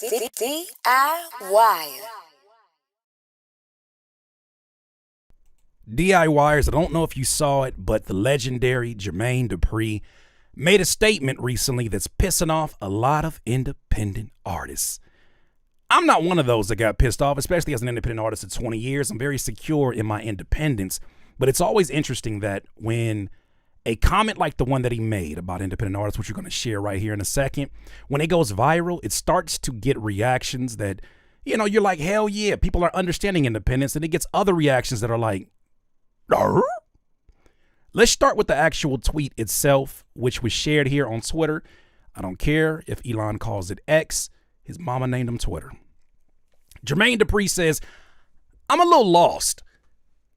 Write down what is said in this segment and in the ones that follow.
DIY. DIYers, I don't know if you saw it, but the legendary Jermaine Dupri made a statement recently that's pissing off a lot of independent artists. I'm not one of those that got pissed off, especially as an independent artist at 20 years. I'm very secure in my independence, but it's always interesting that when a comment like the one that he made about independent artists, which you're going to share right here in a second, when it goes viral, it starts to get reactions that, you're like, hell yeah, people are understanding independence, and it gets other reactions that are like, Arr? Let's start with the actual tweet itself, which was shared here on Twitter. I don't care if Elon calls it X. His mama named him Twitter. Jermaine Dupri says, I'm a little lost.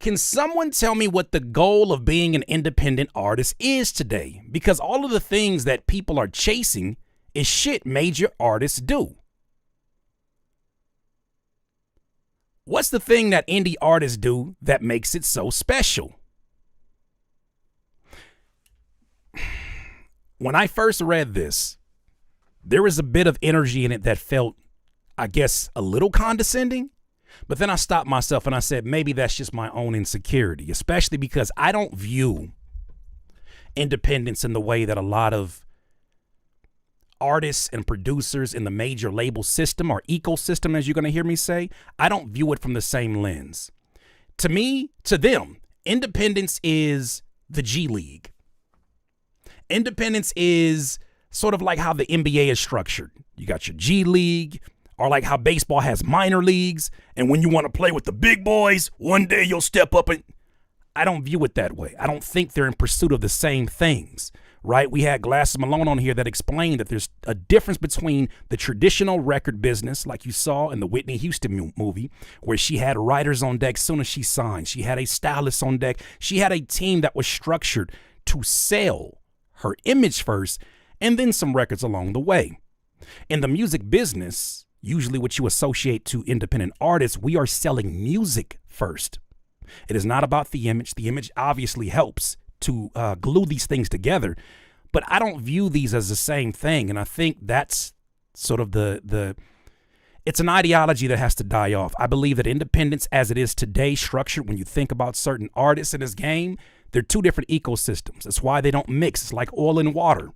Can someone tell me what the goal of being an independent artist is today? Because all of the things that people are chasing is shit major artists do. What's the thing that indie artists do that makes it so special? When I first read this, there was a bit of energy in it that felt, I guess, a little condescending. But then I stopped myself and I said, maybe that's just my own insecurity, especially because I don't view independence in the way that a lot of artists and producers in the major label system or ecosystem, as you're going to hear me say. I don't view it from the same lens. To me, to them, independence is the G League. Independence is sort of like how the NBA is structured. You got your G League, or like how baseball has minor leagues, and when you want to play with the big boys, one day you'll step up and... I don't view it that way. I don't think they're in pursuit of the same things, right? We had Glasses Malone on here that explained that there's a difference between the traditional record business, like you saw in the Whitney Houston movie, where she had writers on deck soon as she signed. She had a stylist on deck. She had a team that was structured to sell her image first, and then some records along the way. In the music business, usually what you associate to independent artists, we are selling music first. It is not about the image. The image obviously helps to glue these things together, but I don't view these as the same thing. And I think that's sort of it's an ideology that has to die off. I believe that independence as it is today, structured when you think about certain artists in this game, they're two different ecosystems. That's why they don't mix. It's like oil and water.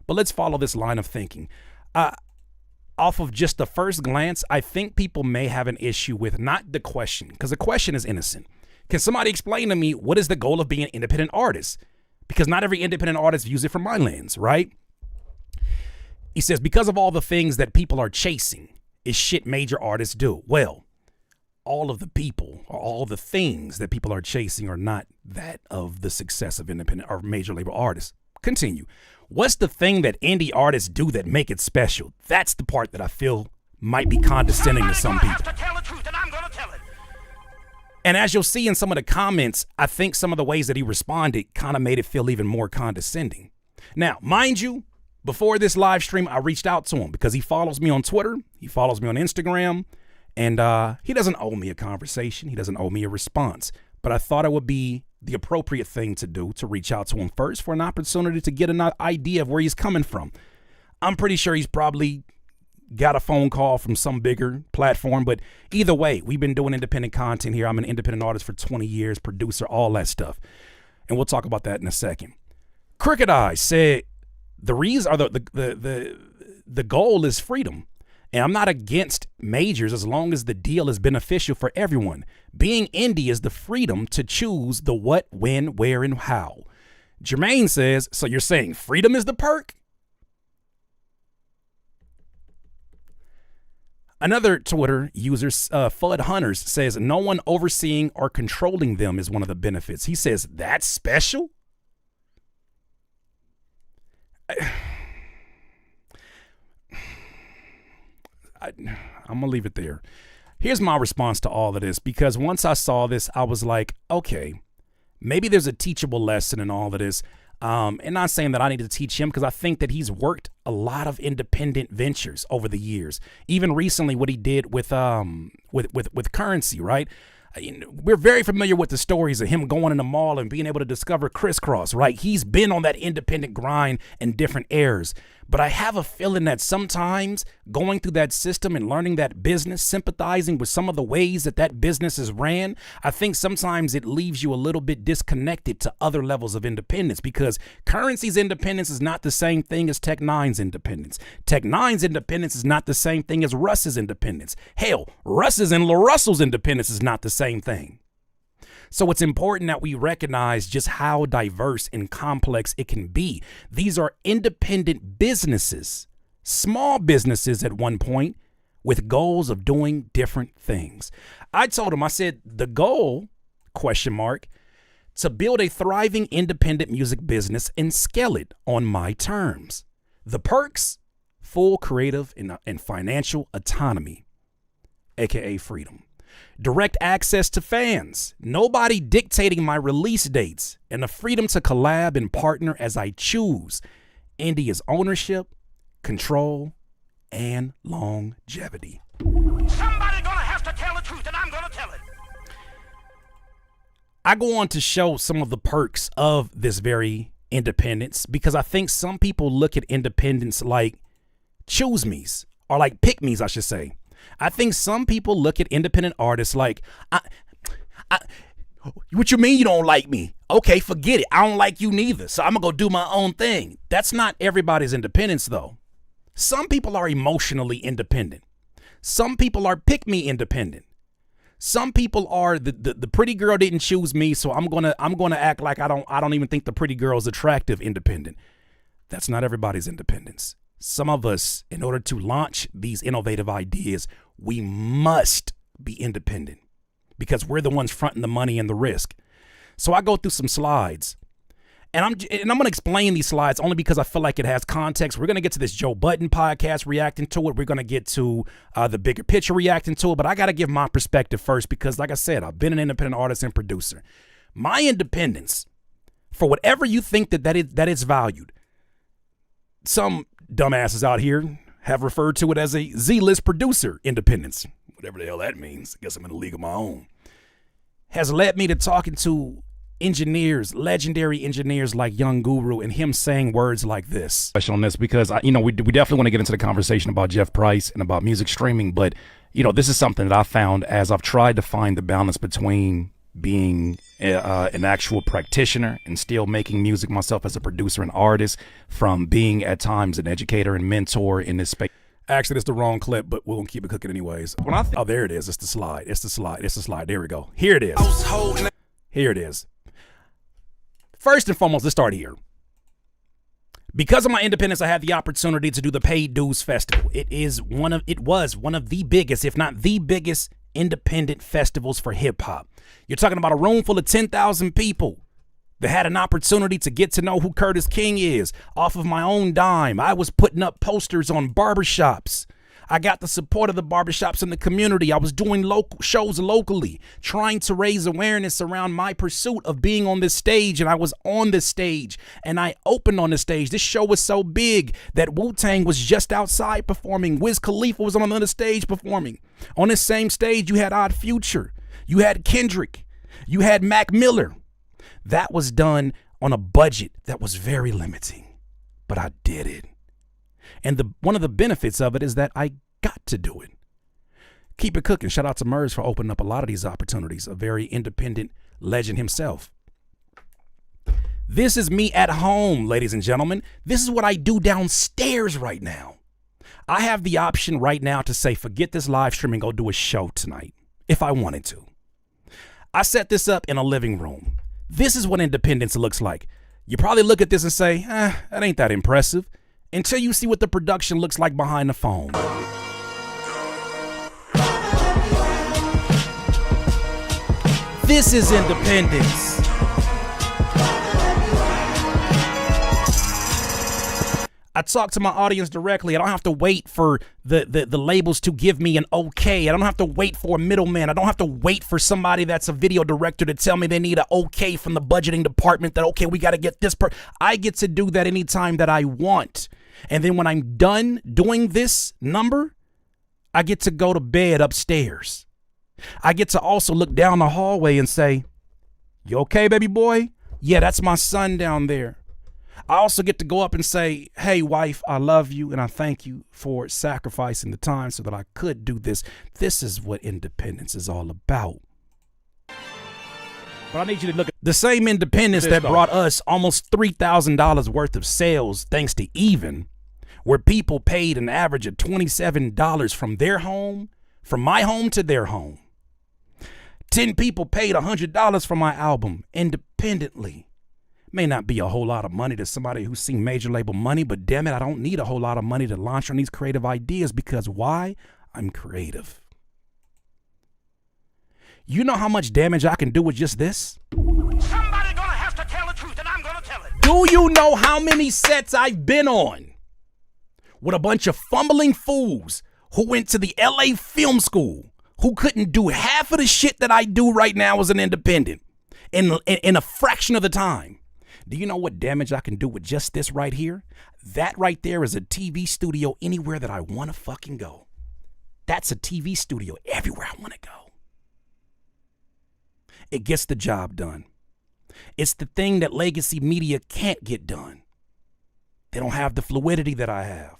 But let's follow this line of thinking. Off of just the first glance, I think people may have an issue with not the question, because the question is innocent. Can somebody explain to me what is the goal of being an independent artist? Because not every independent artist views it from my lens, right? He says, because of all the things that people are chasing is shit major artists do. Well, all of the people or all the things that people are chasing are not that of the success of independent or major label artists. Continue. What's the thing that indie artists do that make it special? That's the part that I feel might be condescending to some people. And as you'll see in some of the comments, I think some of the ways that he responded kind of made it feel even more condescending. Now, mind you, before this live stream, I reached out to him because he follows me on Twitter. He follows me on Instagram. And he doesn't owe me a conversation. He doesn't owe me a response. But I thought it would be the appropriate thing to do to reach out to him first for an opportunity to get an idea of where he's coming from. I'm pretty sure he's probably got a phone call from some bigger platform, but either way, we've been doing independent content here. I'm an independent artist for 20 years, producer, all that stuff. And we'll talk about that in a second. Crooked Eyes said the reason or the goal is freedom. And I'm not against majors as long as the deal is beneficial for everyone. Being indie is the freedom to choose the what, when, where, and how. Jermaine says, so you're saying freedom is the perk? Another Twitter user, Fudd Hunters, says no one overseeing or controlling them is one of the benefits. He says, that's special? I'm going to leave it there. Here's my response to all of this, because once I saw this, I was like, okay, maybe there's a teachable lesson in all of this. And not saying that I need to teach him, because I think that he's worked a lot of independent ventures over the years. Even recently, what he did with Currency, right? We're very familiar with the stories of him going in the mall and being able to discover crisscross, right? He's been on that independent grind in different eras. But I have a feeling that sometimes going through that system and learning that business, sympathizing with some of the ways that that business is ran, I think sometimes it leaves you a little bit disconnected to other levels of independence, because Currency's independence is not the same thing as Tech Nine's independence. Tech Nine's independence is not the same thing as Russ's independence. Hell, Russ's and LaRussell's independence is not the same thing. So it's important that we recognize just how diverse and complex it can be. These are independent businesses, small businesses at one point, with goals of doing different things. I told him, I said, the goal, ? To build a thriving independent music business and scale it on my terms. The perks, full creative and financial autonomy, aka freedom. Direct access to fans, nobody dictating my release dates, and the freedom to collab and partner as I choose. India's ownership, control, and longevity. Somebody gonna have to tell the truth, and I'm gonna tell it. I go on to show some of the perks of this very independence, because I think some people look at independence like choose-me's, or like pick-me's, I should say. I think some people look at independent artists like, what you mean you don't like me? Okay, forget it. I don't like you neither, so I'm gonna go do my own thing. That's not everybody's independence, though. Some people are emotionally independent. Some people are pick-me independent. Some people are the pretty girl didn't choose me, so I'm gonna act like I don't even think the pretty girl is attractive independent. That's not everybody's independence. Some of us, in order to launch these innovative ideas, we must be independent because we're the ones fronting the money and the risk. So I go through some slides, and I'm going to explain these slides only because I feel like it has context. We're going to get to this Joe Budden podcast reacting to it. We're going to get to the bigger picture reacting to it, but I got to give my perspective first because, like I said, I've been an independent artist and producer. My independence, for whatever you think that is valued, some dumbasses out here have referred to it as a Z-list producer independence, whatever the hell that means. I guess I'm in a league of my own. Has led me to talking to engineers, legendary engineers like Young Guru, and him saying words like this. On this because we definitely want to get into the conversation about Jeff Price and about music streaming, but this is something that I found as I've tried to find the balance between being an actual practitioner and still making music myself as a producer and artist, from being at times an educator and mentor in this space. Actually, that's the wrong clip, but we're going to keep it cooking anyways. Oh, there it is. It's the slide. There we go. Here it is. First and foremost, let's start here. Because of my independence, I had the opportunity to do the Paid Dues Festival. It was one of the biggest, if not the biggest, independent festivals for hip hop. You're talking about a room full of 10,000 people that had an opportunity to get to know who Curtis King is off of my own dime. I was putting up posters on barbershops. I got the support of the barbershops in the community. I was doing local shows locally, trying to raise awareness around my pursuit of being on this stage. And I was on this stage and I opened on the stage. This show was so big that Wu-Tang was just outside performing. Wiz Khalifa was on another stage performing. On this same stage, you had Odd Future. You had Kendrick. You had Mac Miller. That was done on a budget that was very limiting, but I did it. And one of the benefits of it is that I got to do it. Keep it cooking. Shout out to Murs for opening up a lot of these opportunities, a very independent legend himself. This is me at home, ladies and gentlemen. This is what I do downstairs right now. I have the option right now to say, forget this live stream and go do a show tonight, if I wanted to. I set this up in a living room. This is what independence looks like. You probably look at this and say, that ain't that impressive, until you see what the production looks like behind the phone. This is independence. I talk to my audience directly. I don't have to wait for the labels to give me an okay. I don't have to wait for a middleman. I don't have to wait for somebody that's a video director to tell me they need an okay from the budgeting department that, okay, we got to get this I get to do that anytime that I want. And then when I'm done doing this number, I get to go to bed upstairs I get to also look down the hallway and say, "You okay, baby boy? Yeah, that's my son down there." I also get to go up and say, "Hey, wife, I love you and I thank you for sacrificing the time so that I could do this." This is what independence is all about. But I need you to look at the same independence that brought us almost $3,000 worth of sales thanks to Even, where people paid an average of $27 from their home, from my home to their home. 10 people paid $100 for my album independently. May not be a whole lot of money to somebody who's seen major label money, but damn it, I don't need a whole lot of money to launch on these creative ideas because why? I'm creative. You know how much damage I can do with just this? Somebody gonna have to tell the truth, and I'm gonna tell it. Do you know how many sets I've been on with a bunch of fumbling fools who went to the LA Film School, who couldn't do half of the shit that I do right now as an independent in a fraction of the time? Do you know what damage I can do with just this right here? That right there is a TV studio anywhere that I want to fucking go. That's a TV studio everywhere I want to go. It gets the job done. It's the thing that legacy media can't get done. They don't have the fluidity that I have.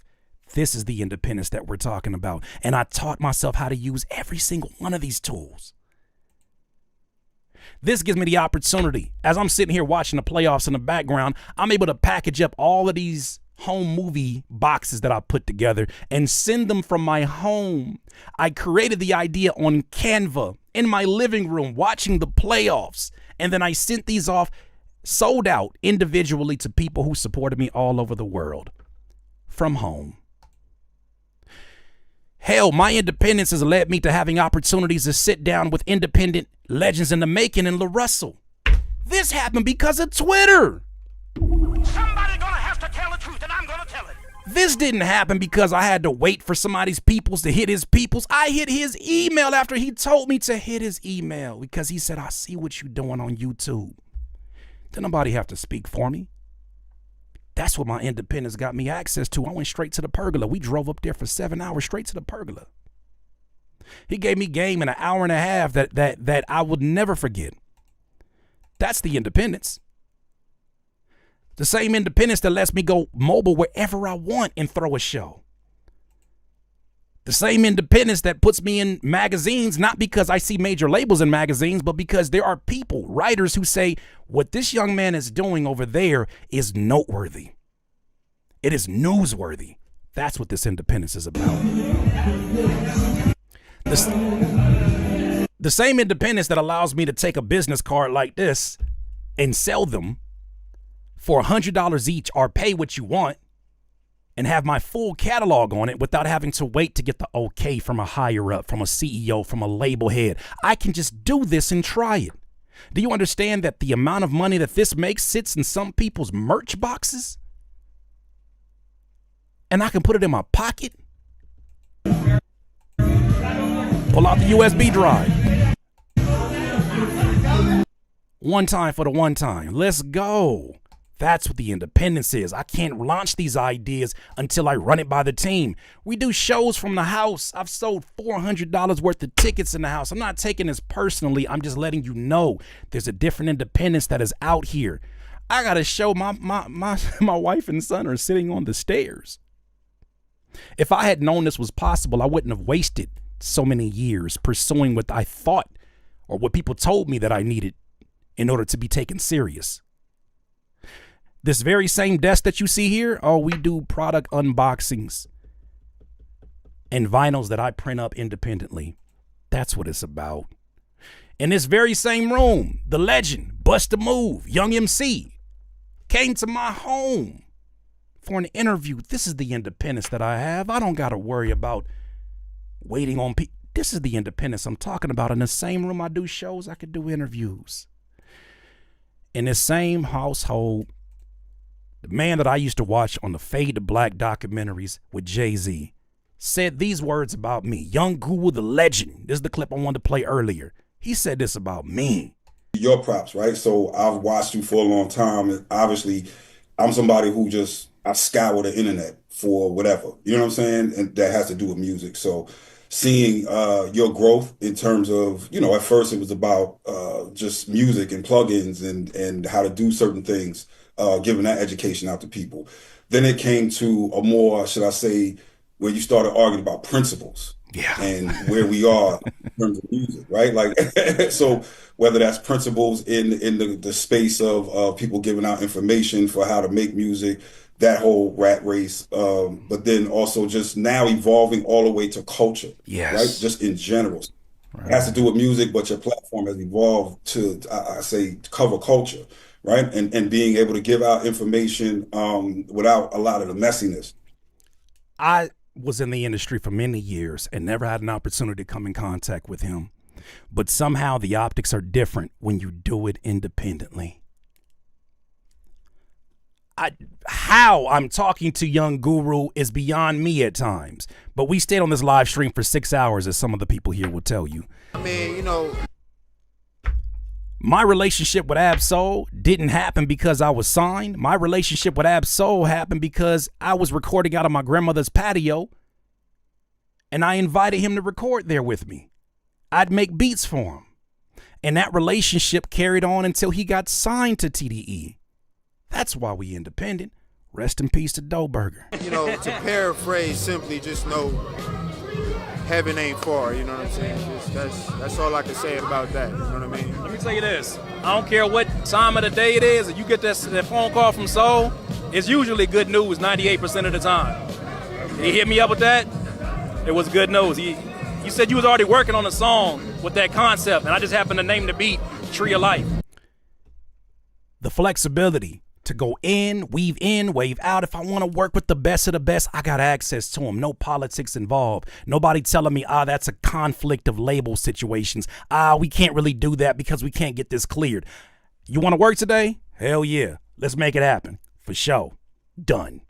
This is the independence that we're talking about. And I taught myself how to use every single one of these tools. This gives me the opportunity, as I'm sitting here watching the playoffs in the background, I'm able to package up all of these home movie boxes that I put together and send them from my home. I created the idea on Canva in my living room watching the playoffs, and then I sent these off sold out individually to people who supported me all over the world from home. Hell, my independence has led me to having opportunities to sit down with independent legends in the making in La Russell. This happened because of Twitter. Somebody gonna have to tell the truth, and I'm gonna tell it. This didn't happen because I had to wait for somebody's peoples to hit his peoples. I hit his email after he told me to hit his email because he said, "I see what you're doing on YouTube." Didn't nobody have to speak for me. That's what my independence got me access to. I went straight to the pergola. We drove up there for 7 hours straight to the pergola. He gave me game in an hour and a half that I would never forget. That's the independence. The same independence that lets me go mobile wherever I want and throw a show. The same independence that puts me in magazines, not because I see major labels in magazines, but because there are people, writers who say, what this young man is doing over there is noteworthy. It is newsworthy. That's what this independence is about. The same independence that allows me to take a business card like this and sell them for $100 each or pay what you want and have my full catalog on it without having to wait to get the okay from a higher up, from a CEO, from a label head. I can just do this and try it. Do you understand that the amount of money that this makes sits in some people's merch boxes? And I can put it in my pocket? Pull out the USB drive. One time for the one time. Let's go. That's what the independence is. I can't launch these ideas until I run it by the team. We do shows from the house. I've sold $400 worth of tickets in the house. I'm not taking this personally. I'm just letting you know there's a different independence that is out here. I got to show my wife and son are sitting on the stairs. If I had known this was possible, I wouldn't have wasted so many years pursuing what I thought or what people told me that I needed in order to be taken serious. This very same desk that you see here, we do product unboxings and vinyls that I print up independently. That's what it's about. In this very same room, the legend, Bust a Move, Young MC, came to my home for an interview. This is the independence that I have. I don't got to worry about waiting on people. This is the independence I'm talking about. In the same room I do shows, I could do interviews. In this same household, the man that I used to watch on the Fade to Black documentaries with Jay-Z said these words about me. Young Guru, the legend. This is the clip I wanted to play earlier. He said this about me. Your props, right? So I've watched you for a long time. And obviously, I'm somebody who I scour the internet for whatever. You know what I'm saying? And that has to do with music. So seeing your growth in terms of, at first it was about just music and plugins and how to do certain things, giving that education out to people. Then it came to a more, should I say, where you started arguing about principles. Yeah. And where we are in terms of music, right? Like, so whether that's principles in the space of people giving out information for how to make music, that whole rat race, but then also just now evolving all the way to culture, Yes. right? Just in general. Right. It has to do with music, but your platform has evolved to, I say, cover culture, right? And being able to give out information without a lot of the messiness. I was in the industry for many years and never had an opportunity to come in contact with him. But somehow the optics are different when you do it independently. How I'm talking to young Guru is beyond me at times. But we stayed on this live stream for 6 hours, as some of the people here will tell you. I mean, my relationship with Ab-Soul didn't happen because I was signed. My relationship with Ab-Soul happened because I was recording out of my grandmother's patio, and I invited him to record there with me. I'd make beats for him. And that relationship carried on until he got signed to TDE. That's why we independent. Rest in peace to Dough Burger. To paraphrase simply, just know heaven ain't far, you know what I'm saying? That's all I can say about that, you know what I mean? Let me tell you this. I don't care what time of the day it is, if you get that phone call from Soul, it's usually good news 98% of the time. He hit me up with that, it was good news. You said you was already working on a song with that concept, and I just happened to name the beat Tree of Life. The flexibility to go in, wave out. If I want to work with the best of the best, I got access to them. No politics involved. Nobody telling me, that's a conflict of label situations. We can't really do that because we can't get this cleared. You want to work today? Hell yeah. Let's make it happen. For sure. Done.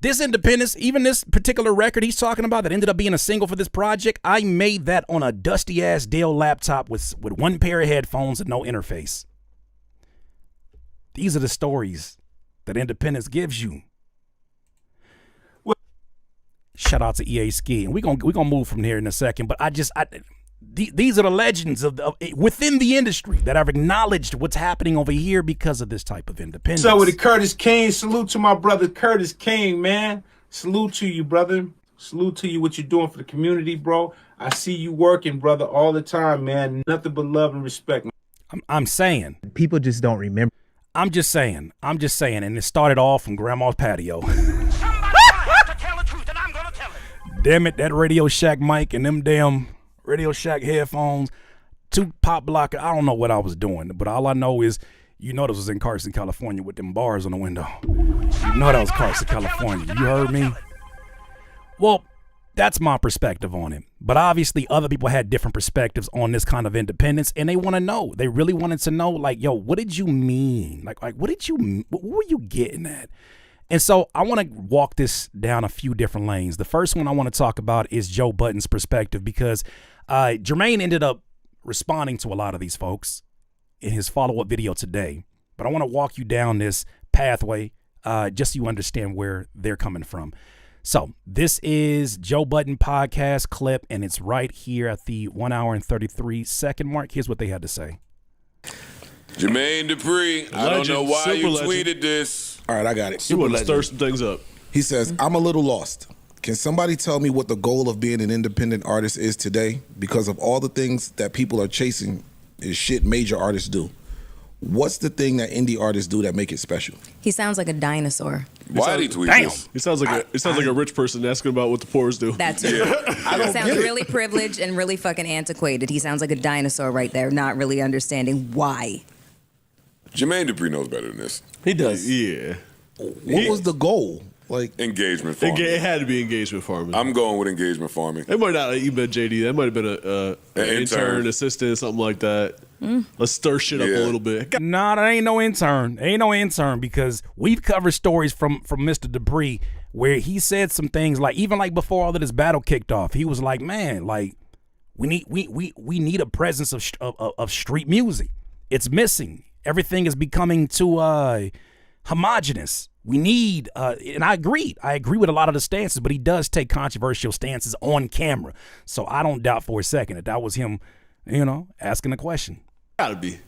This independence, even this particular record he's talking about that ended up being a single for this project, I made that on a dusty-ass Dell laptop with one pair of headphones and no interface. These are the stories that independence gives you. Shout out to EA Ski, and we're gonna move from here in a second. But these are the legends of within the industry that have acknowledged what's happening over here because of this type of independence. So with the Curtis King, salute to my brother Curtis King, man. Salute to you, brother. Salute to you, what you're doing for the community, bro. I see you working, brother, all the time, man. Nothing but love and respect. I'm saying people just don't remember. I'm just saying, and it started off from Grandma's patio. Somebody's gonna have to tell the truth, and I'm gonna tell it. Damn it, that Radio Shack mic and them damn Radio Shack headphones, 2 pop blocker. I don't know what I was doing, but all I know is, this was in Carson, California with them bars on the window. That was Carson, California. You heard me? Well, that's my perspective on it. But obviously other people had different perspectives on this kind of independence, and they want to know. They really wanted to know, like, yo, what did you mean? Like what were you getting at? And so I want to walk this down a few different lanes. The first one I want to talk about is Joe Budden's perspective, because Jermaine ended up responding to a lot of these folks in his follow-up video today. But I want to walk you down this pathway just so you understand where they're coming from. So this is Joe Budden podcast clip, and it's right here at the 1 hour and 33 second mark. Here's what they had to say. Jermaine Dupri, I don't know why you tweeted this. All right, I got it. You want to stir some things up. He says, I'm a little lost. Can somebody tell me what the goal of being an independent artist is today? Because of all the things that people are chasing is shit major artists do. What's the thing that indie artists do that make it special? He sounds like a dinosaur. Why did he tweet this? It sounds like a rich person asking about what the poors do. That's it. He sounds really privileged and really fucking antiquated. He sounds like a dinosaur right there, not really understanding why. Jermaine Dupri knows better than this. He does. Yeah. What was the goal? Like engagement farming. It had to be engagement farming. I'm going with engagement farming. It might not even been JD. That might have been an intern, assistant, something like that. Let's stir shit up a little bit. Nah, that ain't no intern. Ain't no intern, because we've covered stories from Mr. Dupri where he said some things like, even like before all of this battle kicked off, he was like, man, like we need a presence of street music. It's missing. Everything is becoming too homogenous. We need, and I agree with a lot of the stances, but he does take controversial stances on camera. So I don't doubt for a second that was him, asking the question. Gotta be.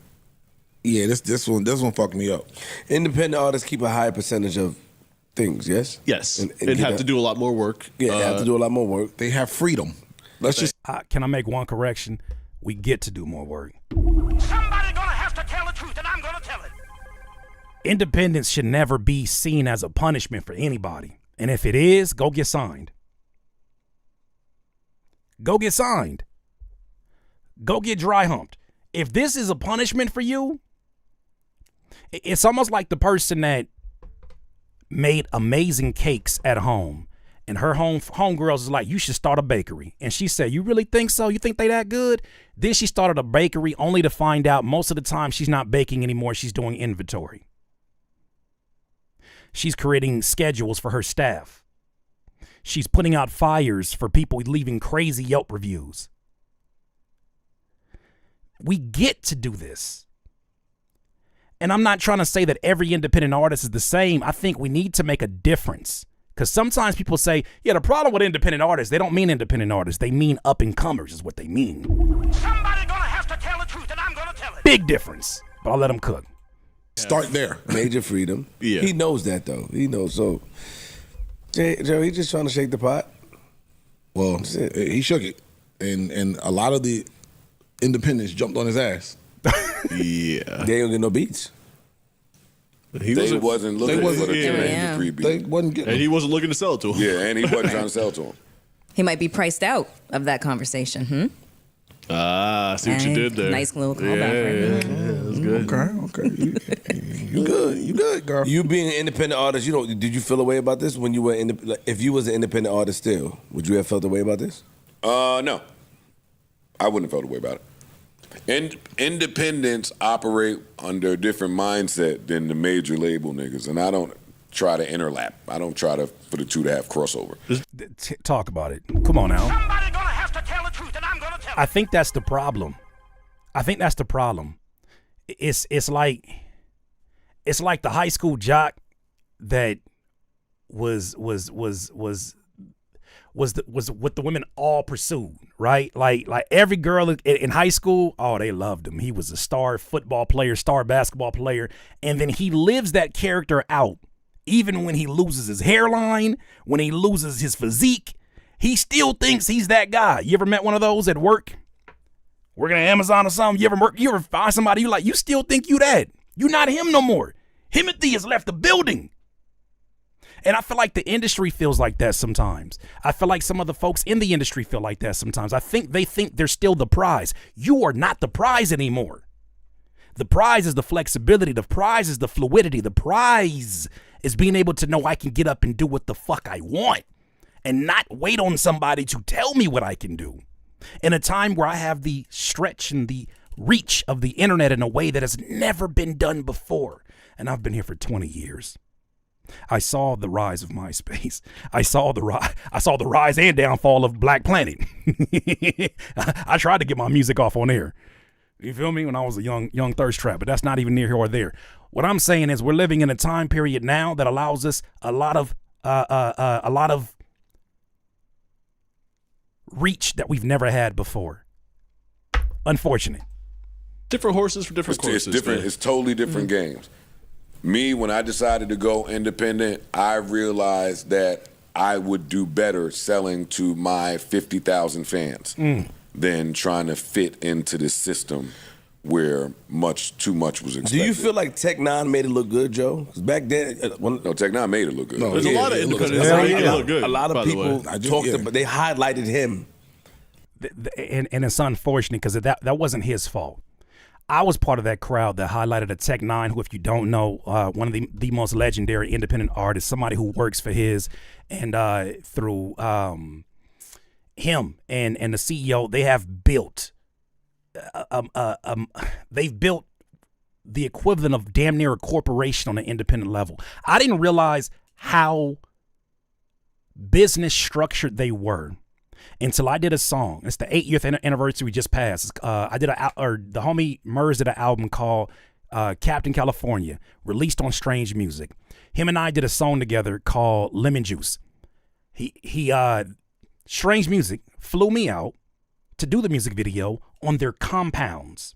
Yeah, this one fucked me up. Independent artists keep a higher percentage of things, yes? Yes. And have to do a lot more work. Yeah, they have to do a lot more work. They have freedom. Let's just. Can I make one correction? We get to do more work. Somebody gonna have to tell the truth, and I'm gonna tell it. Independence should never be seen as a punishment for anybody. And if it is, go get signed. Go get signed. Go get dry humped. If this is a punishment for you, it's almost like the person that made amazing cakes at home, and her homegirls is like, you should start a bakery. And she said, you really think so? You think they that good? Then she started a bakery only to find out most of the time she's not baking anymore. She's doing inventory. She's creating schedules for her staff. She's putting out fires for people leaving crazy Yelp reviews. We get to do this. And I'm not trying to say that every independent artist is the same. I think we need to make a difference. Because sometimes people say, yeah, the problem with independent artists, they don't mean independent artists. They mean up-and-comers is what they mean. Somebody gonna have to tell the truth, and I'm gonna tell it. Big difference. But I'll let them cook. Start there. Major freedom. Yeah. He knows that, though. He knows. So, Joe, he's just trying to shake the pot. Well, he shook it. And a lot of the independents jumped on his ass. Yeah. They don't get no beats. They wasn't looking for the Jermaine Dupri beat. They wasn't getting And he wasn't looking to sell it to him. Yeah, and he wasn't trying to sell to him. He might be priced out of that conversation. Ah, I see what you did there. Nice little callback. That's good. Okay. You good, girl. You being an independent artist, did you feel a way about this when you were if you was an independent artist still, would you have felt a way about this? No. I wouldn't have felt a way about it. Independents operate under a different mindset than the major label niggas, and I don't try to interlap. I don't try for the two to have crossover. Talk about it. Come on now. Somebody gonna have to tell the truth, and I'm gonna tell it. I think that's the problem. It's like the high school jock that was what the women all pursued, right? Like every girl in high school, oh, they loved him. He was a star football player, star basketball player, and then he lives that character out. Even when he loses his hairline, when he loses his physique, he still thinks he's that guy. You ever met one of those at work? Working at Amazon or something? You ever find somebody you still think you that? You not him no more. Timothy has left the building. And I feel like the industry feels like that sometimes. I feel like some of the folks in the industry feel like that sometimes. I think they think they're still the prize. You are not the prize anymore. The prize is the flexibility. The prize is the fluidity. The prize is being able to know I can get up and do what the fuck I want and not wait on somebody to tell me what I can do. In a time where I have the stretch and the reach of the internet in a way that has never been done before. And I've been here for 20 years. I saw the rise of MySpace. I saw the rise and downfall of Black Planet. I tried to get my music off on air. You feel me? When I was a young thirst trap, but that's not even near here or there. What I'm saying is we're living in a time period now that allows us a lot of reach that we've never had before. Unfortunate. Different horses for different courses. It's different. Man. It's totally different games. Me, when I decided to go independent, I realized that I would do better selling to my 50,000 fans than trying to fit into the system where too much was expected. Do you feel like Tech Nine made it look good, Joe? Because back then, no, Tech Nine made it look good. No, there's a lot of independents that make it look good. A lot of people talked about, they highlighted him. And it's unfortunate because that wasn't his fault. I was part of that crowd that highlighted a Tech Nine, who, if you don't know, one of the most legendary independent artists, somebody who works for his, and through him and the CEO, they have built, they've built the equivalent of damn near a corporation on an independent level. I didn't realize how business structured they were until I did a song. It's the 8th anniversary we just passed. The homie Murs did an album called Captain California, released on Strange Music. Him and I did a song together called Lemon Juice. Strange Music flew me out to do the music video on their compounds.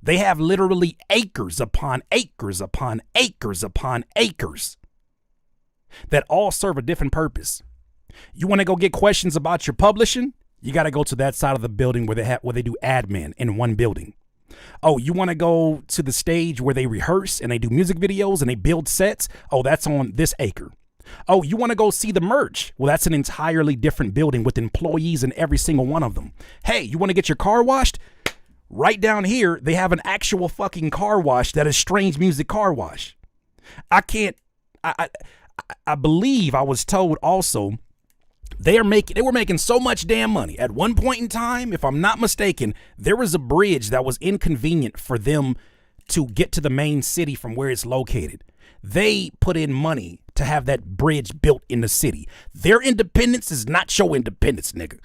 They have literally acres upon acres upon acres upon acres that all serve a different purpose. You want to go get questions about your publishing? You got to go to that side of the building where they do admin in one building. Oh, you want to go to the stage where they rehearse and they do music videos and they build sets? Oh, that's on this acre. Oh, you want to go see the merch? Well, that's an entirely different building with employees in every single one of them. Hey, you want to get your car washed? Right down here, they have an actual fucking car wash that is Strange Music Car Wash. I believe I was told also they were making so much damn money. At one point in time, if I'm not mistaken, there was a bridge that was inconvenient for them to get to the main city from where it's located. They put in money to have that bridge built in the city. Their independence is not your independence, nigga.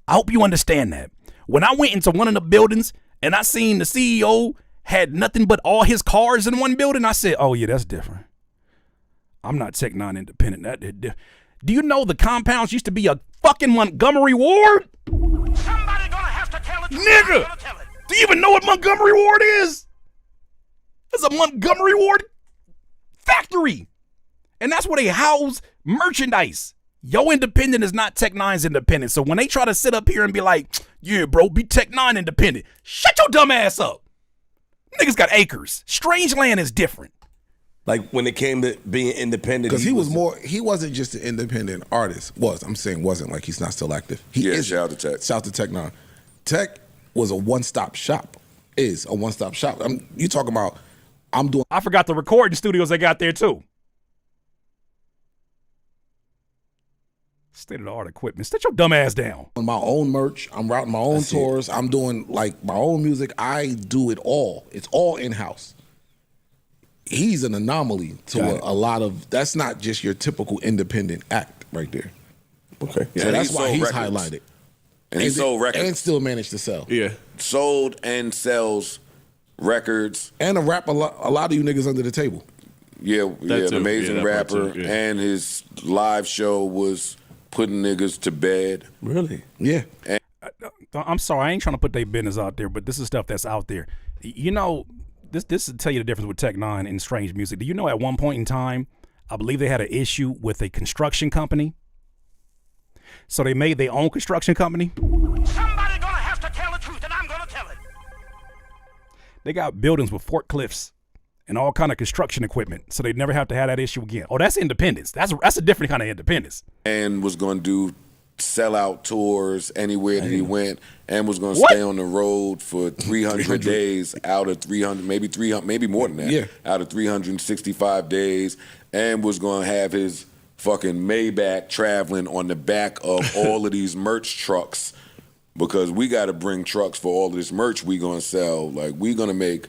I hope you understand that. When I went into one of the buildings and I seen the CEO had nothing but all his cars in one building, I said, oh yeah, that's different. I'm not Tech 9 independent. Do you know the compounds used to be a fucking Montgomery Ward? Somebody gonna have to tell it. Nigga, Gonna tell it. do you even know what Montgomery Ward is? It's a Montgomery Ward factory. And that's where they house merchandise. Yo independent is not Tech 9's independent. So when they try to sit up here and be like, yeah, bro, be Tech 9 independent, shut your dumb ass up. Niggas got acres. Strange Land is different. Like when it came to being independent, because he wasn't just an independent artist. Wasn't like he's not still active. He is. Shout out to Tech. Shout out to Tech 9. Tech was a one-stop shop. Is a one-stop shop. You talking about? I forgot the recording studios they got there too. State-of-the-art equipment. Sit your dumb ass down. On my own merch, I'm routing my own tours. I'm doing like my own music. I do it all. It's all in-house. He's an anomaly to a lot of. That's not just your typical independent act right there. Okay, so that's why he's highlighted. And he sold records and still managed to sell. Yeah, sold and sells records and a lot of you niggas under the table. Yeah, an amazing rapper, and his live show was putting niggas to bed. Really? Yeah. And I'm sorry, I ain't trying to put their business out there, but this is stuff that's out there. You know, this will tell you the difference with Tech 9 and Strange Music. Do you know at one point in time, I believe they had an issue with a construction company? So they made their own construction company. Somebody gonna have to tell the truth, and I'm gonna tell it. They got buildings with forklifts and all kind of construction equipment, so they never have to have that issue again. Oh, that's independence. That's a different kind of independence. And was going to do sellout tours anywhere that he went, and was going to stay on the road for 300 days out of 300, maybe more than that. Yeah. Out of 365 days, and was going to have his fucking Maybach traveling on the back of all of these merch trucks, because we got to bring trucks for all of this merch we going to sell. Like, we going to make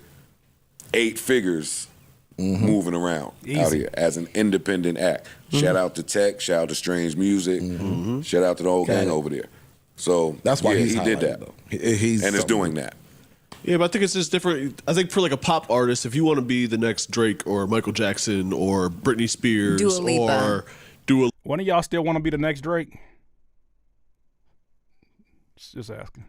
8 figures moving around out here as an independent act. Shout out to Tech, shout out to Strange Music, shout out to the whole gang over there. So that's why he did that. He's and is doing that. Yeah, but I think it's just different. I think for like a pop artist, if you want to be the next Drake or Michael Jackson or Britney Spears Dua Lipa. or Dua, one of y'all still want to be the next Drake? Just asking.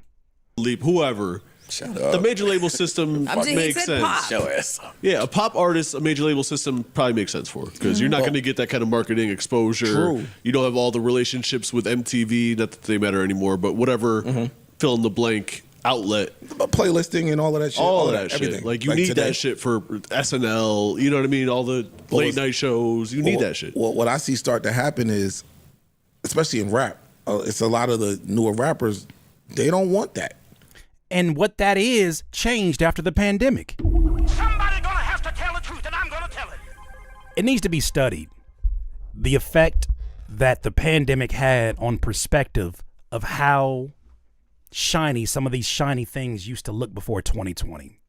Whoever. Shut up. The major label system makes sense. Pop. Yeah, a pop artist, a major label system probably makes sense for, because you're not going to get that kind of marketing exposure. True. You don't have all the relationships with MTV, not that they matter anymore, but whatever fill in the blank outlet. Playlisting and all of that shit. All of that shit. Everything. Like you need that shit for SNL, you know what I mean? All the late night shows, you need that shit. Well, what I see start to happen is, especially in rap, it's a lot of the newer rappers, they don't want that. And what that is changed after the pandemic. Somebody gonna have to tell the truth, and I'm gonna tell it. It needs to be studied. The effect that the pandemic had on perspective of how shiny some of these shiny things used to look before 2020.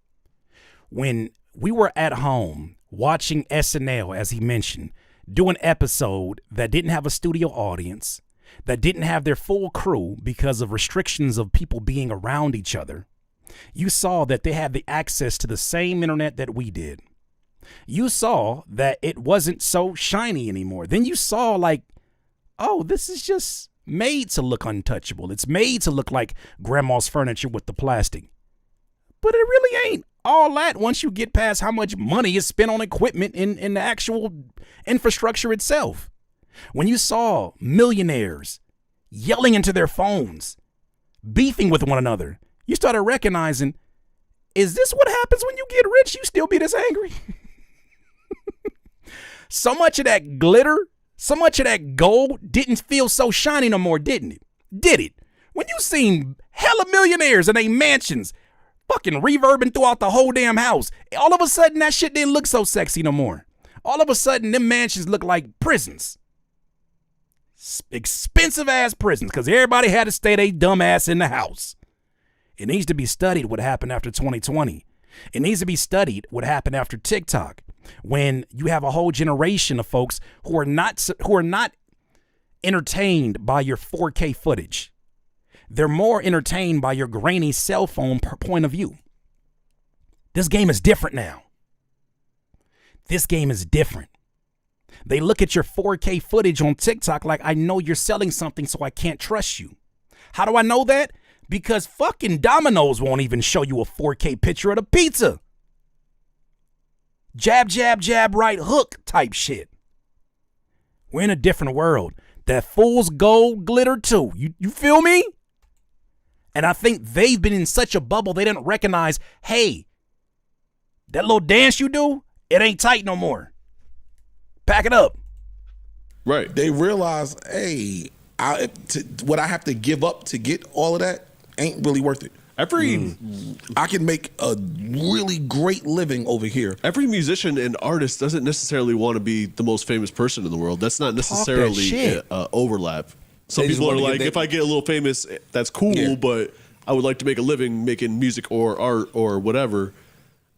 When we were at home watching SNL, as he mentioned, do an episode that didn't have a studio audience, that didn't have their full crew because of restrictions of people being around each other, You saw that they had the access to the same internet that we did. You saw that it wasn't so shiny anymore. Then you saw like, oh, this is just made to look untouchable. It's made to look like grandma's furniture with the plastic. But it really ain't all that once you get past how much money is spent on equipment in the actual infrastructure itself. When you saw millionaires yelling into their phones, beefing with one another, you started recognizing, is this what happens when you get rich? You still be this angry? So much of that glitter, so much of that gold didn't feel so shiny no more, didn't it? Did it? When you seen hella millionaires in their mansions fucking reverbing throughout the whole damn house, all of a sudden that shit didn't look so sexy no more. All of a sudden them mansions look like prisons. Expensive ass prisons, because everybody had to stay their dumb ass in the house. It needs to be studied what happened after 2020. It needs to be studied what happened after TikTok, when you have a whole generation of folks who are not entertained by your 4K footage. They're more entertained by your grainy cell phone point of view. This game is different now. This game is different. They look at your 4K footage on TikTok like, I know you're selling something, so I can't trust you. How do I know that? Because fucking Domino's won't even show you a 4K picture of the pizza. Jab, jab, jab, right hook type shit. We're in a different world. That fool's gold glitter too. You feel me? And I think they've been in such a bubble they didn't recognize, hey, that little dance you do, it ain't tight no more. Pack it up. Right. They realize, hey, what I have to give up to get all of that ain't really worth it. I can make a really great living over here. Every musician and artist doesn't necessarily want to be the most famous person in the world. That's not necessarily overlap. Some people are like, if I get a little famous, that's cool, but I would like to make a living making music or art or whatever.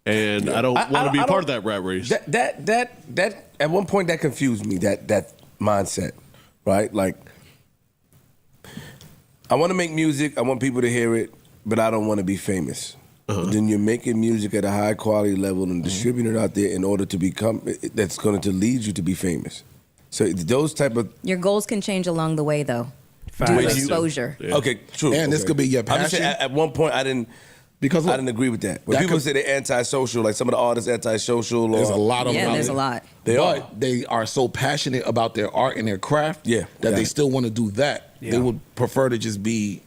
And I don't want to be part of that rat race. That at one point that confused me, that mindset, right? Like, I want to make music, I want people to hear it, but I don't want to be famous. Then you're making music at a high quality level and distributing it out there in order to become, that's going to lead you to be famous. So those type of... Your goals can change along the way, though. Due to exposure. Yeah. Okay, true. And this could be your passion. I'm just saying, at one point, I didn't agree with that. When people say they're antisocial, like some of the artists antisocial. There's a lot of them. Yeah, there's a lot. They are so passionate about their art and their craft that they still want to do that. Yeah. They would prefer to just be,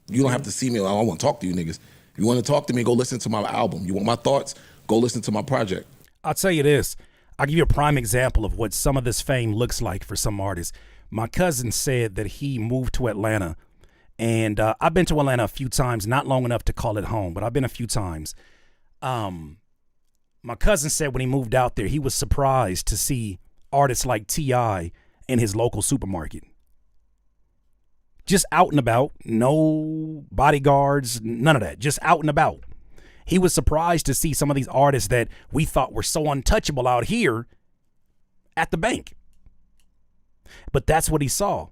you don't have to see me. I don't want to talk to you niggas. You want to talk to me, go listen to my album. You want my thoughts, go listen to my project. I'll tell you this. I'll give you a prime example of what some of this fame looks like for some artists. My cousin said that he moved to Atlanta, and I've been to Atlanta a few times, not long enough to call it home, but I've been a few times. My cousin said when he moved out there, he was surprised to see artists like T.I. in his local supermarket. Just out and about, no bodyguards, none of that, just out and about. He was surprised to see some of these artists that we thought were so untouchable out here at the bank. But that's what he saw.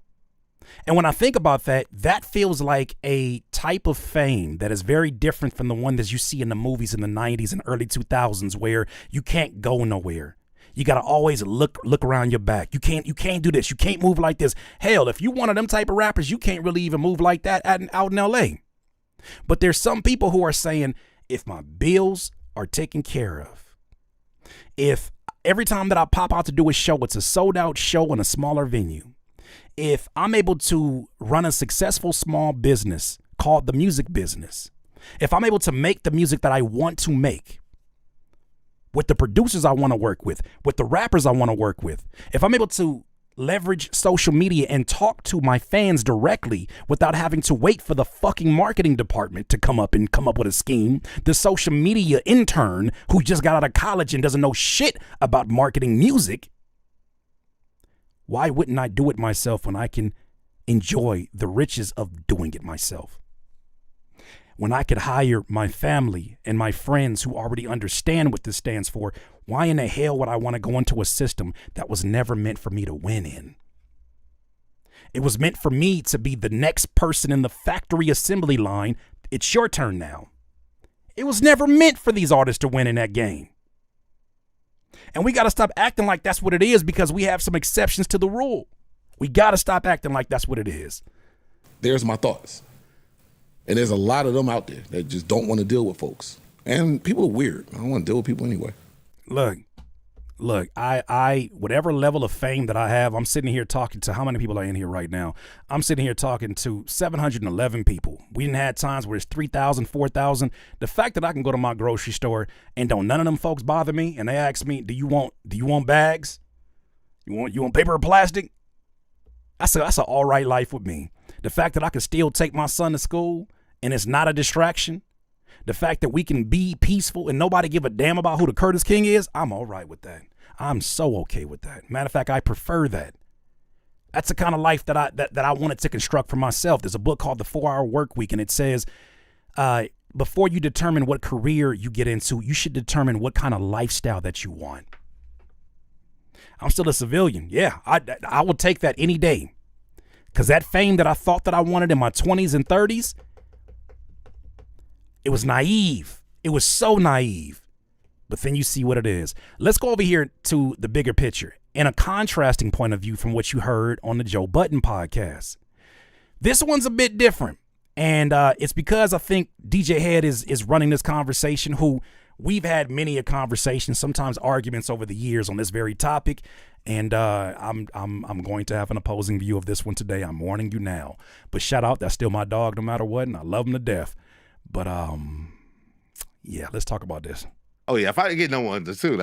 And when I think about that, that feels like a type of fame that is very different from the one that you see in the movies in the 90s and early 2000s where you can't go nowhere. You got to always look around your back. You can't do this. You can't move like this. Hell, if you one of them type of rappers, you can't really even move like that out in LA. But there's some people who are saying, if my bills are taken care of, if every time that I pop out to do a show, it's a sold out show in a smaller venue, if I'm able to run a successful small business called the music business, if I'm able to make the music that I want to make, with the producers I want to work with the rappers I want to work with, if I'm able to leverage social media and talk to my fans directly without having to wait for the fucking marketing department to come up with a scheme, the social media intern who just got out of college and doesn't know shit about marketing music, why wouldn't I do it myself when I can enjoy the riches of doing it myself? When I could hire my family and my friends who already understand what this stands for, why in the hell would I want to go into a system that was never meant for me to win in? It was meant for me to be the next person in the factory assembly line. It's your turn now. It was never meant for these artists to win in that game. And we got to stop acting like that's what it is because we have some exceptions to the rule. We got to stop acting like that's what it is. There's my thoughts. And there's a lot of them out there that just don't want to deal with folks. And people are weird. I don't want to deal with people anyway. Look, I whatever level of fame that I have, I'm sitting here talking to how many people are in here right now? I'm sitting here talking to 711 people. We didn't have times where it's 3,000, 4,000. The fact that I can go to my grocery store and don't none of them folks bother me and they ask me, do you want bags? You want paper or plastic? That's an all right life with me. The fact that I can still take my son to school and it's not a distraction. The fact that we can be peaceful and nobody give a damn about who the Curtis King is, I'm all right with that. I'm so okay with that. Matter of fact, I prefer that. That's the kind of life that I wanted to construct for myself. There's a book called The 4-Hour Work Week, and it says, before you determine what career you get into, you should determine what kind of lifestyle that you want. I'm still a civilian. Yeah, I will take that any day. Because that fame that I thought that I wanted in my 20s and 30s, it was naive. It was so naive. But then you see what it is. Let's go over here to the bigger picture and a contrasting point of view from what you heard on the Joe Budden podcast. This one's a bit different. And it's because I think DJ Head is running this conversation, who we've had many a conversation, sometimes arguments over the years on this very topic. And I'm going to have an opposing view of this one today. I'm warning you now. But shout out, that's still my dog no matter what, and I love him to death. But yeah, let's talk about this. Oh yeah, if I get no one too,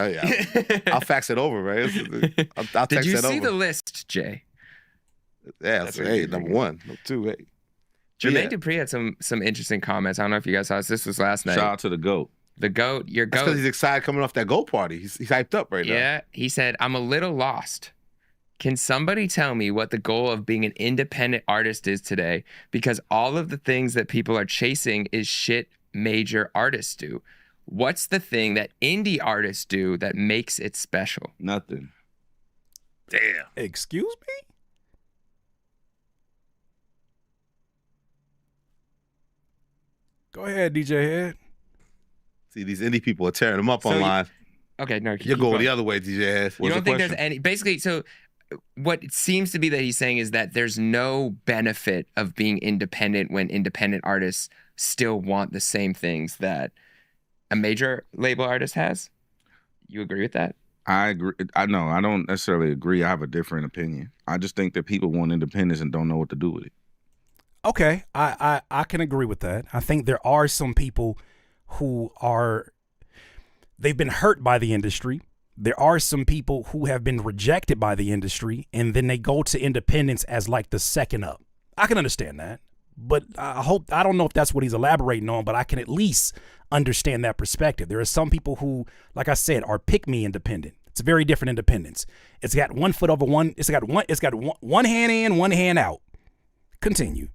I'll fax it over, right? I'll text Did you it see over. the list, Jay? Yeah, that's hey, number one, number two, hey. Jermaine Dupri had some interesting comments. I don't know if you guys saw this. This was last night. Shout out to the GOAT. The GOAT, your GOAT. Because he's excited coming off that GOAT party. He's hyped up right now. Yeah, he said, I'm a little lost. Can somebody tell me what the goal of being an independent artist is today? Because all of the things that people are chasing is shit major artists do. What's the thing that indie artists do that makes it special? Nothing. Damn. Excuse me? Go ahead, DJ Head. See, these indie people are tearing them up online. Okay, no. You're going the other way, DJ Head. You don't think there's any... Basically, so what it seems to be that he's saying is that there's no benefit of being independent when independent artists still want the same things that a major label artist has. You agree with that? I agree. I don't necessarily agree. I have a different opinion. I just think that people want independence and don't know what to do with it. Okay, I can agree with that. I think there are some people who they've been hurt by the industry. There are some people who have been rejected by the industry, and then they go to independence as like the second up. I can understand that, but I don't know if that's what he's elaborating on, but I can at least understand that perspective. There are some people who, like I said, are pick-me independent. It's a very different independence. It's got one foot over one. It's got one hand in, one hand out. Continue.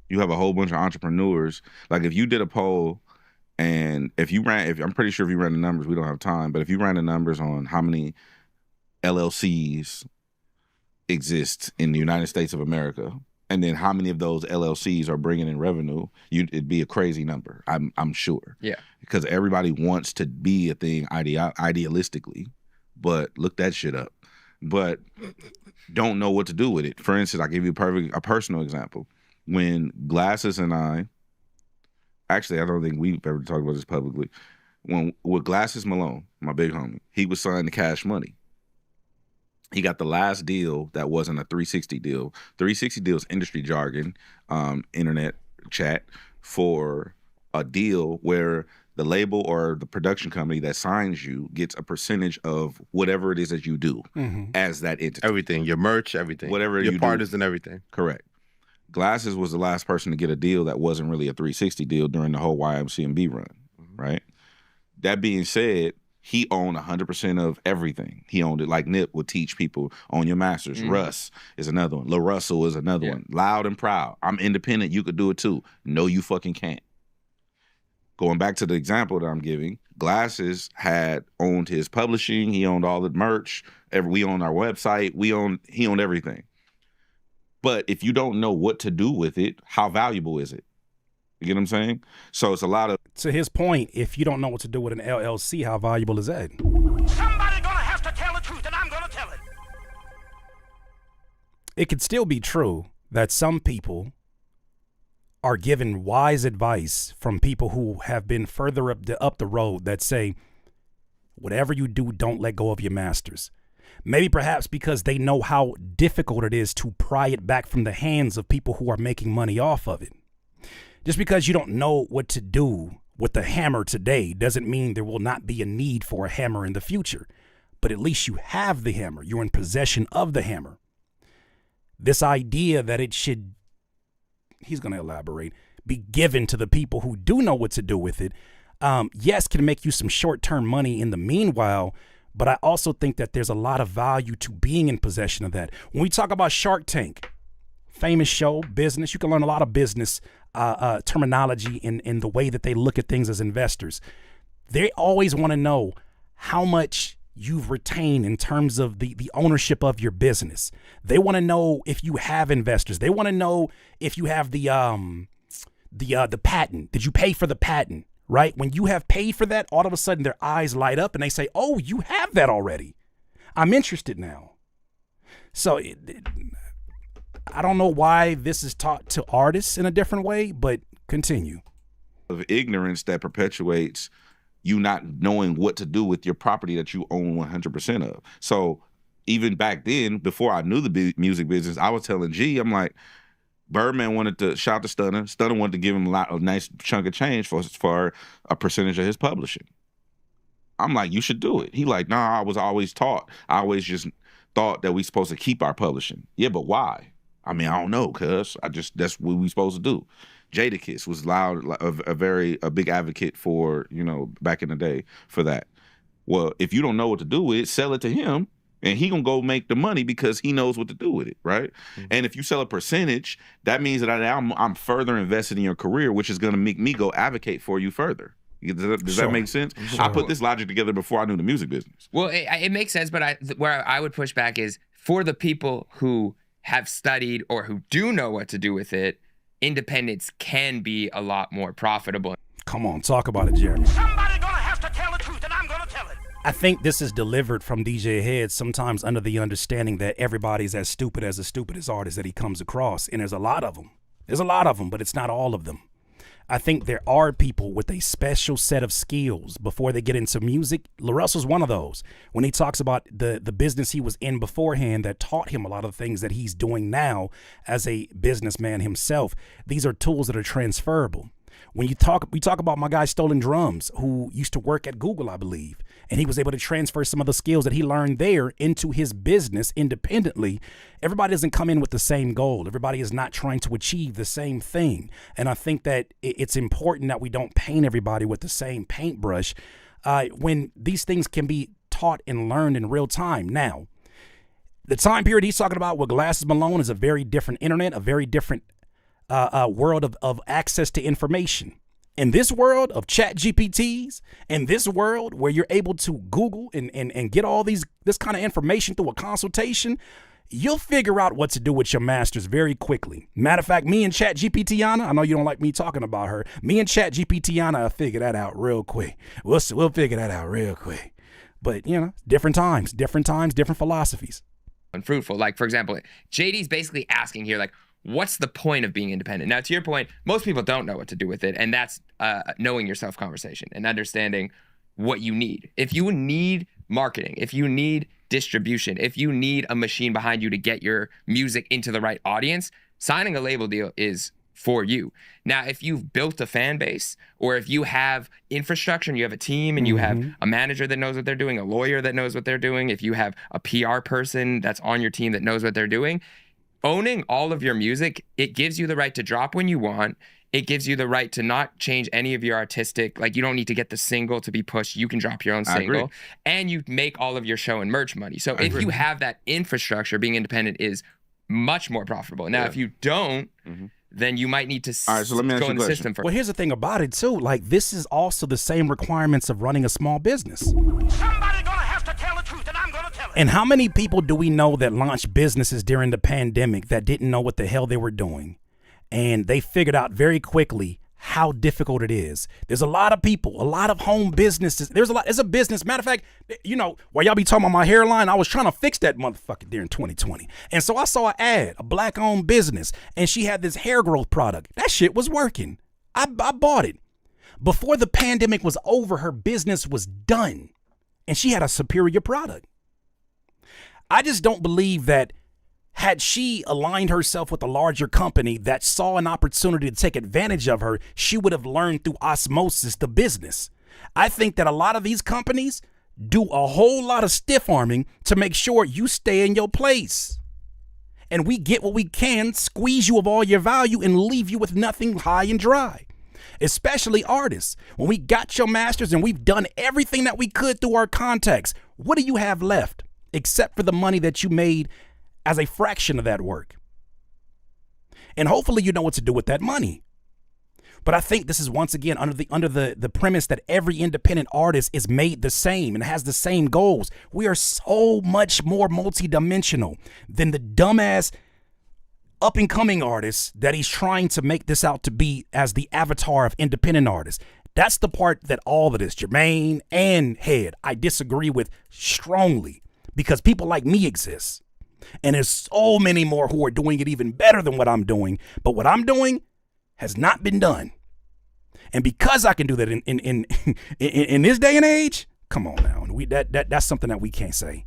You have a whole bunch of entrepreneurs. Like if you did a poll, and I'm pretty sure if you ran the numbers, we don't have time, but if you ran the numbers on how many LLCs exist in the United States of America, and then how many of those LLCs are bringing in revenue, it'd be a crazy number. I'm sure. Yeah. Because everybody wants to be a thing idealistically, but look that shit up. But don't know what to do with it. For instance, I'll give you a personal example. When Glasses and I don't think we've ever talked about this publicly. With Glasses Malone, my big homie, he was signed to Cash Money. He got the last deal that wasn't a 360 deal. 360 deal is industry jargon, internet chat for a deal where the label or the production company that signs you gets a percentage of whatever it is that you do as that entity. Everything, your merch, everything. Whatever your you partners do. and everything. Correct. Glasses was the last person to get a deal that wasn't really a 360 deal during the whole YMCMB run, right? That being said, he owned 100% of everything. He owned it like Nip would teach people, own your masters. Russ is another one. La Russell is another one. Loud and proud. I'm independent. You could do it too. No, you fucking can't. Going back to the example that I'm giving, Glasses had owned his publishing. He owned all the merch. We owned our website. He owned everything. But if you don't know what to do with it, how valuable is it? You get what I'm saying? So it's a lot of. To his point, if you don't know what to do with an LLC, how valuable is that? Somebody gonna have to tell the truth, and I'm gonna tell it. It could still be true that some people are given wise advice from people who have been further up the road that say, whatever you do, don't let go of your masters. Maybe perhaps because they know how difficult it is to pry it back from the hands of people who are making money off of it. Just because you don't know what to do with the hammer today doesn't mean there will not be a need for a hammer in the future. But at least you have the hammer. You're in possession of the hammer. This idea that it should, he's going to elaborate, be given to the people who do know what to do with it, yes, can make you some short-term money in the meanwhile, but I also think that there's a lot of value to being in possession of that. When we talk about Shark Tank, famous show, business, you can learn a lot of business terminology in the way that they look at things as investors. They always want to know how much you've retained in terms of the ownership of your business. They want to know if you have investors. They want to know if you have the patent. Did you pay for the patent? Right? When you have paid for that, all of a sudden their eyes light up and they say, oh, you have that already. I'm interested now. So I don't know why this is taught to artists in a different way, but continue. Of ignorance that perpetuates you not knowing what to do with your property that you own 100% of. So even back then, before I knew the music business, I was telling G, I'm like, Birdman wanted to shout to Stunner. Stunner wanted to give him a nice chunk of change for a percentage of his publishing. I'm like, you should do it. He like, nah, I was always taught. I always just thought that we supposed to keep our publishing. Yeah, but why? I mean, I don't know, cuz that's what we supposed to do. Jadakiss was a big advocate for, back in the day for that. Well, if you don't know what to do with it, sell it to him and he gonna go make the money because he knows what to do with it, right? Mm-hmm. And if you sell a percentage, that means that I'm further invested in your career, which is gonna make me go advocate for you further. Does that make sense? Sure. I put this logic together before I knew the music business. Well, it makes sense, but where I would push back is for the people who have studied or who do know what to do with it, independence can be a lot more profitable. Come on, talk about it, Jeremy. Somebody gonna have to tell the truth, and I'm gonna tell it. I think this is delivered from DJ Head sometimes under the understanding that everybody's as stupid as the stupidest artist that he comes across, and there's a lot of them. There's a lot of them, but it's not all of them. I think there are people with a special set of skills before they get into music. LaRussell's one of those. When he talks about the business he was in beforehand that taught him a lot of the things that he's doing now as a businessman himself, these are tools that are transferable. When we talk about my guy Stolen Drums, who used to work at Google, I believe, and he was able to transfer some of the skills that he learned there into his business independently. Everybody doesn't come in with the same goal. Everybody is not trying to achieve the same thing. And I think that it's important that we don't paint everybody with the same paintbrush when these things can be taught and learned in real time. Now, the time period he's talking about with Glasses Malone is a very different internet, a very different world of access to information. In this world of chat GPTs, in this world where you're able to Google and get all this kind of information through a consultation, you'll figure out what to do with your masters very quickly. Matter of fact, me and chat GPTiana, I know you don't like me talking about her, me and chat GPTiana will figure that out real quick. We'll figure that out real quick. But, different times, different philosophies. Unfruitful. Like, for example, JD's basically asking here, like, what's the point of being independent? Now, to your point, most people don't know what to do with it, and that's knowing yourself conversation and understanding what you need. If you need marketing, if you need distribution, if you need a machine behind you to get your music into the right audience, signing a label deal is for you. Now, if you've built a fan base, or if you have infrastructure and you have a team and you have a manager that knows what they're doing, a lawyer that knows what they're doing, if you have a PR person that's on your team that knows what they're doing, owning all of your music, it gives you the right to drop when you want. It gives you the right to not change any of your artistic, like you don't need to get the single to be pushed. You can drop your own single and you make all of your show and merch money. So if you have that infrastructure, being independent is much more profitable. Now, if you don't, then you might need to let me ask go you in the system first. Well, here's the thing about it too. Like, this is also the same requirements of running a small business. Somebody gonna have to tell the truth, and I'm gonna tell it. And how many people do we know that launched businesses during the pandemic that didn't know what the hell they were doing? And they figured out very quickly how difficult it is. There's a lot of people, a lot of home businesses. It's a business. Matter of fact, you know, while y'all be talking about my hairline, I was trying to fix that motherfucker during 2020. And so I saw an ad, a black owned business, and she had this hair growth product. That shit was working. I bought it. Before the pandemic was over, her business was done and she had a superior product. I just don't believe that had she aligned herself with a larger company that saw an opportunity to take advantage of her, she would have learned through osmosis the business. I think that a lot of these companies do a whole lot of stiff arming to make sure you stay in your place. And we get what we can, squeeze you of all your value and leave you with nothing high and dry. Especially artists. When we got your masters and we've done everything that we could through our contacts, what do you have left except for the money that you made as a fraction of that work? And hopefully you know what to do with that money. But I think this is once again under the premise that every independent artist is made the same and has the same goals. We are so much more multidimensional than the dumbass up and coming artist that he's trying to make this out to be as the avatar of independent artists. That's the part that all of this, Jermaine and Head, I disagree with strongly, because people like me exist. And there's so many more who are doing it even better than what I'm doing. But what I'm doing has not been done. And because I can do that in this day and age, come on now. That's something that we can't say.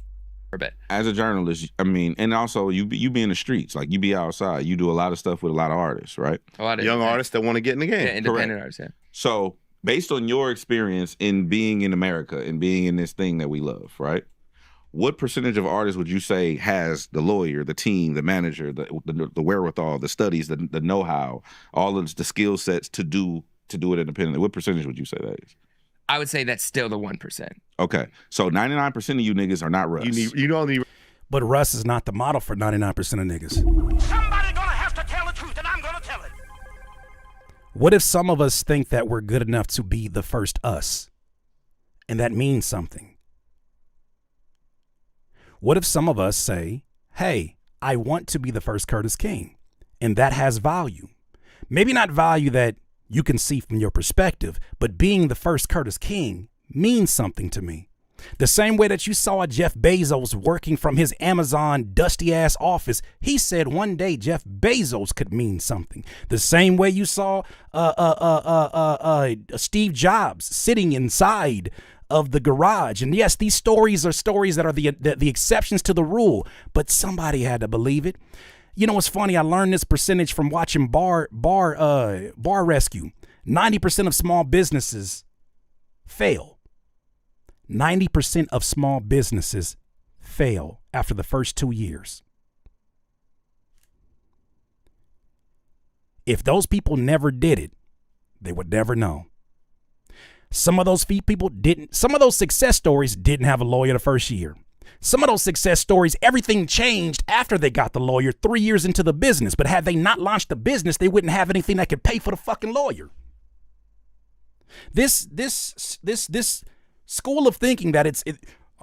As a journalist, I mean, and also you be in the streets, like you be outside. You do a lot of stuff with a lot of artists, right? A lot of young artists that want to get in the game. Yeah, independent artists, yeah. So based on your experience in being in America and being in this thing that we love, right? What percentage of artists would you say has the lawyer, the team, the manager, the wherewithal, the studies, the know-how, all of the skill sets to do it independently? What percentage would you say that is? I would say that's still the 1%. Okay, so 99% of you niggas are not Russ. You don't need. But Russ is not the model for 99% of niggas. Somebody gonna have to tell the truth, and I'm gonna tell it. What if some of us think that we're good enough to be the first us? And that means something. What if some of us say, hey, I want to be the first Curtis King, and that has value? Maybe not value that you can see from your perspective, but being the first Curtis King means something to me. The same way that you saw Jeff Bezos working from his Amazon dusty ass office, he said one day Jeff Bezos could mean something. The same way you saw Steve Jobs sitting inside of the garage. And yes, these stories are stories that are the exceptions to the rule, but somebody had to believe it. You know what's funny? I learned this percentage from watching Bar Rescue. 90% of small businesses fail. 90% of small businesses fail after the first 2 years. If those people never did it, they would never know. Some of those people didn't. Some of those success stories didn't have a lawyer the first year. Some of those success stories, everything changed after they got the lawyer 3 years into the business. But had they not launched the business, they wouldn't have anything that could pay for the fucking lawyer. This school of thinking that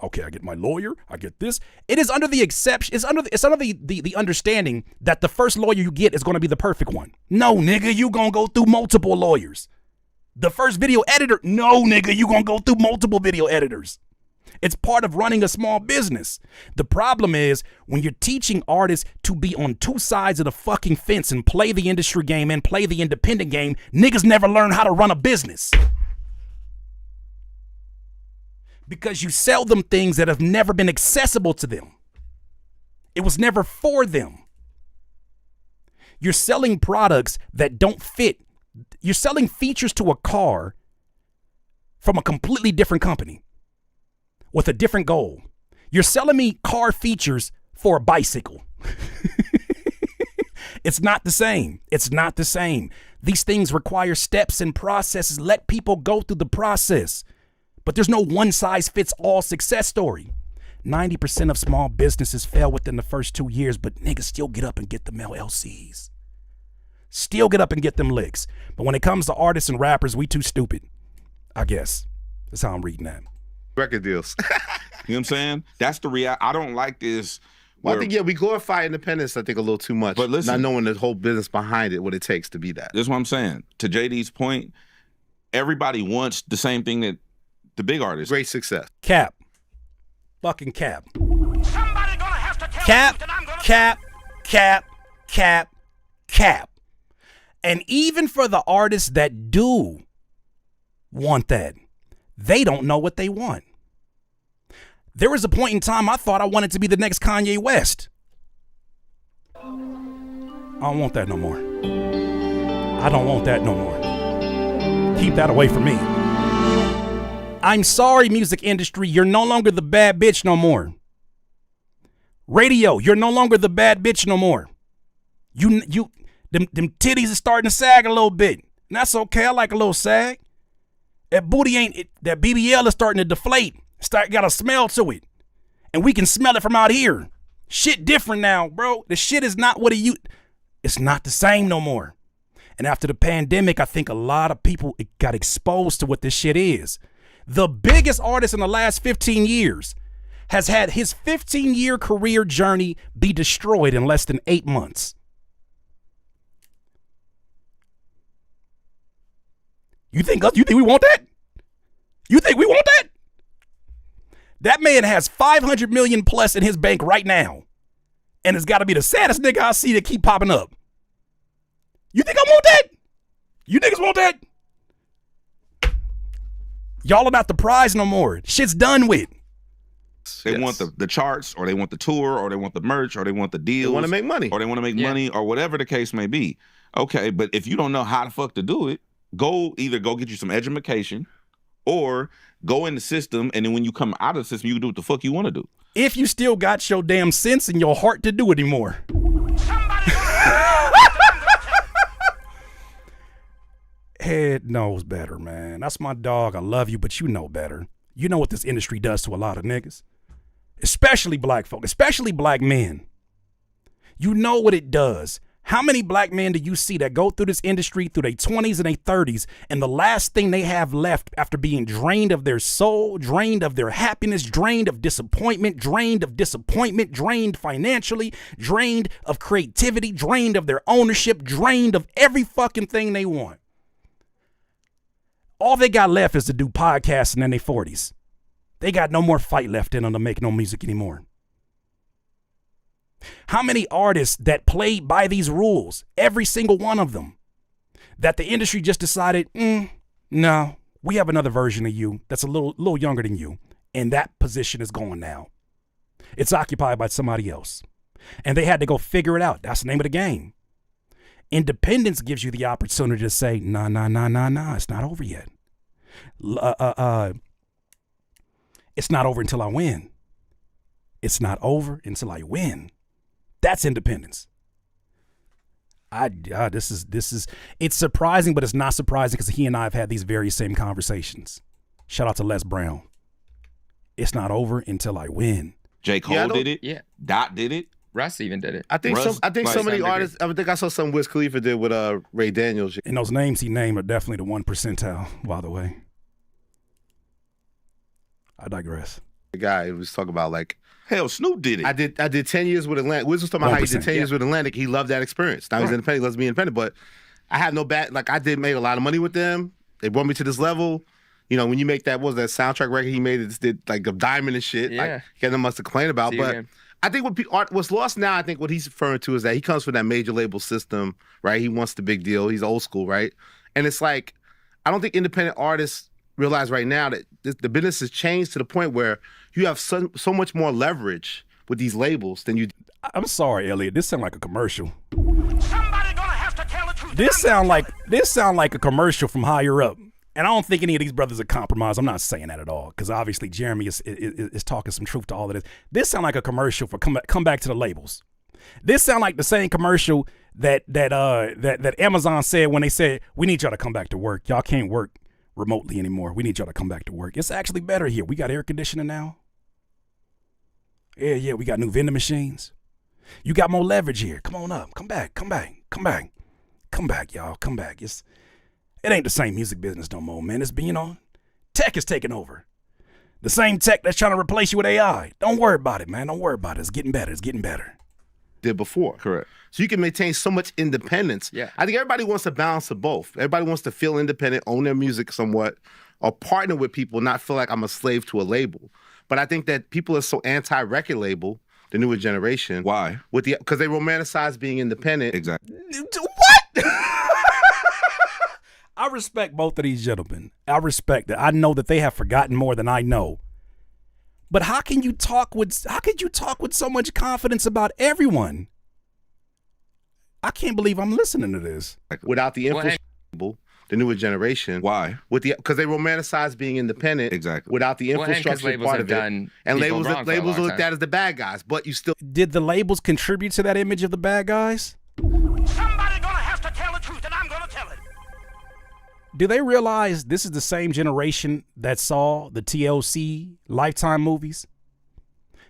okay, I get my lawyer, I get this. It is under the exception. It's under the understanding that the first lawyer you get is going to be the perfect one. No, nigga, you gonna go through multiple lawyers. The first video editor, no, nigga, you gonna go through multiple video editors. It's part of running a small business. The problem is when you're teaching artists to be on two sides of the fucking fence and play the industry game and play the independent game, niggas never learn how to run a business. Because you sell them things that have never been accessible to them. It was never for them. You're selling products that don't fit. You're selling features to a car from a completely different company with a different goal. You're selling me car features for a bicycle. It's not the same. It's not the same. These things require steps and processes. Let people go through the process. But there's no one-size-fits-all success story. 90% of small businesses fail within the first 2 years, but niggas still get up and get them LLCs. Still get up and get them licks. But when it comes to artists and rappers, we too stupid. I guess. That's how I'm reading that. Record deals. You know what I'm saying? That's the reality. I don't like this Well, I think we glorify independence. I think a little too much, but listen, not knowing the whole business behind it, what it takes to be that. That's what I'm saying. To JD's point, everybody wants the same thing that the big artists. Great success. Cap. Fucking cap. Somebody gonna have to tell Cap, the truth, and I'm gonna cap. And even for the artists that do want that, they don't know what they want. There was a point in time I thought I wanted to be the next Kanye West. I don't want that no more. I don't want that no more. Keep that away from me. I'm sorry, music industry, you're no longer the bad bitch no more. Radio, you're no longer the bad bitch no more. Them titties are starting to sag a little bit. And that's okay, I like a little sag. That booty that BBL is starting to deflate. Got a smell to it. And we can smell it from out here. Shit different now, bro. The shit is not what it used. It's not the same no more. And after the pandemic, I think a lot of people got exposed to what this shit is. The biggest artist in the last 15 years has had his 15-year career journey be destroyed in less than 8 months. You think we want that? You think we want that? That man has 500 million plus in his bank right now. And it's got to be the saddest nigga I see that keep popping up. You think I want that? You niggas want that? Y'all are not the prize no more. Shit's done with. They want the charts, or they want the tour, or they want the merch, or they want the deals. They want to make money. Or they want to make money, or whatever the case may be. Okay, but if you don't know how the fuck to do it, either go get you some education, or go in the system, and then when you come out of the system, you can do what the fuck you want to do. If you still got your damn sense in your heart to do it anymore. Head knows better, man. That's my dog. I love you, but you know better. You know what this industry does to a lot of niggas. Especially black folk, especially black men. You know what it does. How many black men do you see that go through this industry through their 20s and their 30s, and the last thing they have left after being drained of their soul, drained of their happiness, drained of disappointment, drained financially, drained of creativity, drained of their ownership, drained of every fucking thing they want? All they got left is to do podcasting in their 40s. They got no more fight left in them to make no music anymore. How many artists that played by these rules, every single one of them, that the industry just decided, no, we have another version of you that's a little younger than you, and that position is gone now. It's occupied by somebody else. And they had to go figure it out. That's the name of the game. Independence gives you the opportunity to say, nah, it's not over yet. It's not over until I win. It's not over until I win. That's independence. This is it's surprising, but it's not surprising because he and I have had these very same conversations. Shout out to Les Brown. It's not over until I win. J. Cole did it. Yeah. Dot did it. Russ even did it. I think so many artists. I think I saw something Wiz Khalifa did with Ray Daniels. And those names he named are definitely the 1 percentile, by the way. I digress. The guy who was talking about like, hell, Snoop did it. I did 10 years with Atlantic. Wiz was talking about how he did 10 years with Atlantic. He loved that experience. Now he's independent. He loves being independent. But I had no bad. Like I made a lot of money with them. They brought me to this level. You know, when you make that, what was that soundtrack record he made? It did like a diamond and shit. Yeah. Like, he had nothing much to complain about. But I think what's lost now, I think what he's referring to is that he comes from that major label system, right? He wants the big deal. He's old school, right? And it's like, I don't think independent artists realize right now that the business has changed to the point where you have so much more leverage with these labels than you. I'm sorry, Elliot. This sound like a commercial. Somebody gonna have to tell the truth. This sound like a commercial from higher up. And I don't think any of these brothers are compromised. I'm not saying that at all, because obviously Jeremy is talking some truth to all of this. This sound like a commercial for come back to the labels. This sound like the same commercial that Amazon said when they said, we need y'all to come back to work. Y'all can't work remotely anymore. We need y'all to come back to work. It's actually better here. We got air conditioning now. Yeah, we got new vending machines. You got more leverage here. Come on up. Come back, y'all. Come back. It ain't the same music business no more, man. It's been, tech is taking over. The same tech that's trying to replace you with AI. Don't worry about it, man. Don't worry about it. It's getting better. It's getting better. Did before. Correct. So you can maintain so much independence. Yeah. I think everybody wants a balance of both. Everybody wants to feel independent, own their music somewhat, or partner with people, not feel like I'm a slave to a label. But I think that people are so anti-record label, the newer generation. Why? Because they romanticize being independent. Exactly. What? I respect both of these gentlemen. I respect that. I know that they have forgotten more than I know. But how can you talk with so much confidence about everyone? I can't believe I'm listening to this. Without the infrastructure, the newer generation. Why? Because they romanticize being independent. Exactly. Without the infrastructure part of it. And labels are looked at as the bad guys, but you still. Did the labels contribute to that image of the bad guys? Somebody gonna have to tell the truth, and I'm gonna tell it. Do they realize this is the same generation that saw the TLC Lifetime movies?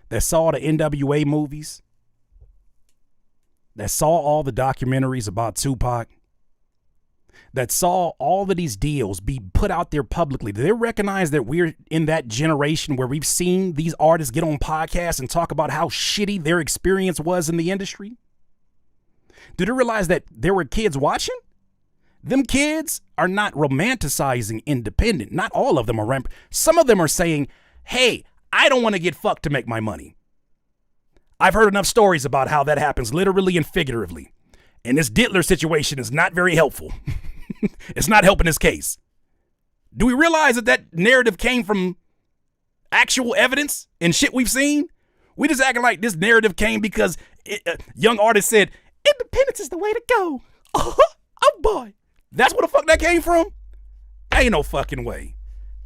That saw the NWA movies? That saw all the documentaries about Tupac? That saw all of these deals be put out there publicly? Do they recognize that we're in that generation where we've seen these artists get on podcasts and talk about how shitty their experience was in the industry? Do they realize that there were kids watching? Them kids are not romanticizing independent. Not all of them are. Some of them are saying, hey, I don't want to get fucked to make my money. I've heard enough stories about how that happens literally and figuratively. And this Dittler situation is not very helpful. It's not helping his case. Do we realize that that narrative came from actual evidence and shit we've seen? We just acting like this narrative came because young artist said, independence is the way to go. Oh boy. That's where the fuck that came from? Ain't no fucking way.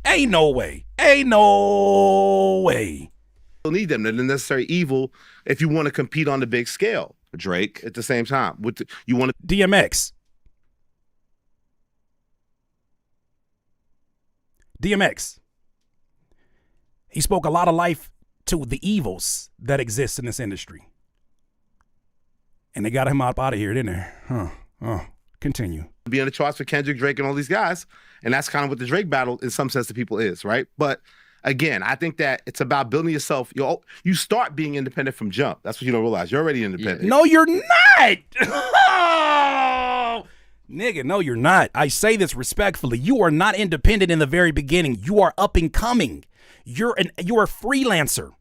Ain't no way. Ain't no way. You need them. They're the necessary evil if you want to compete on the big scale. Drake. At the same time. You want to... DMX. He spoke a lot of life to the evils that exist in this industry. And they got him out of here, didn't they? Continue. Be on the charts for Kendrick, Drake, and all these guys. And that's kind of what the Drake battle, in some sense, to people is, right? But again, I think that it's about building yourself. You start being independent from jump. That's what you don't realize. You're already independent. No, you're not. Nigga, no, you're not. I say this respectfully. You are not independent in the very beginning. You are up and coming. You're a freelancer.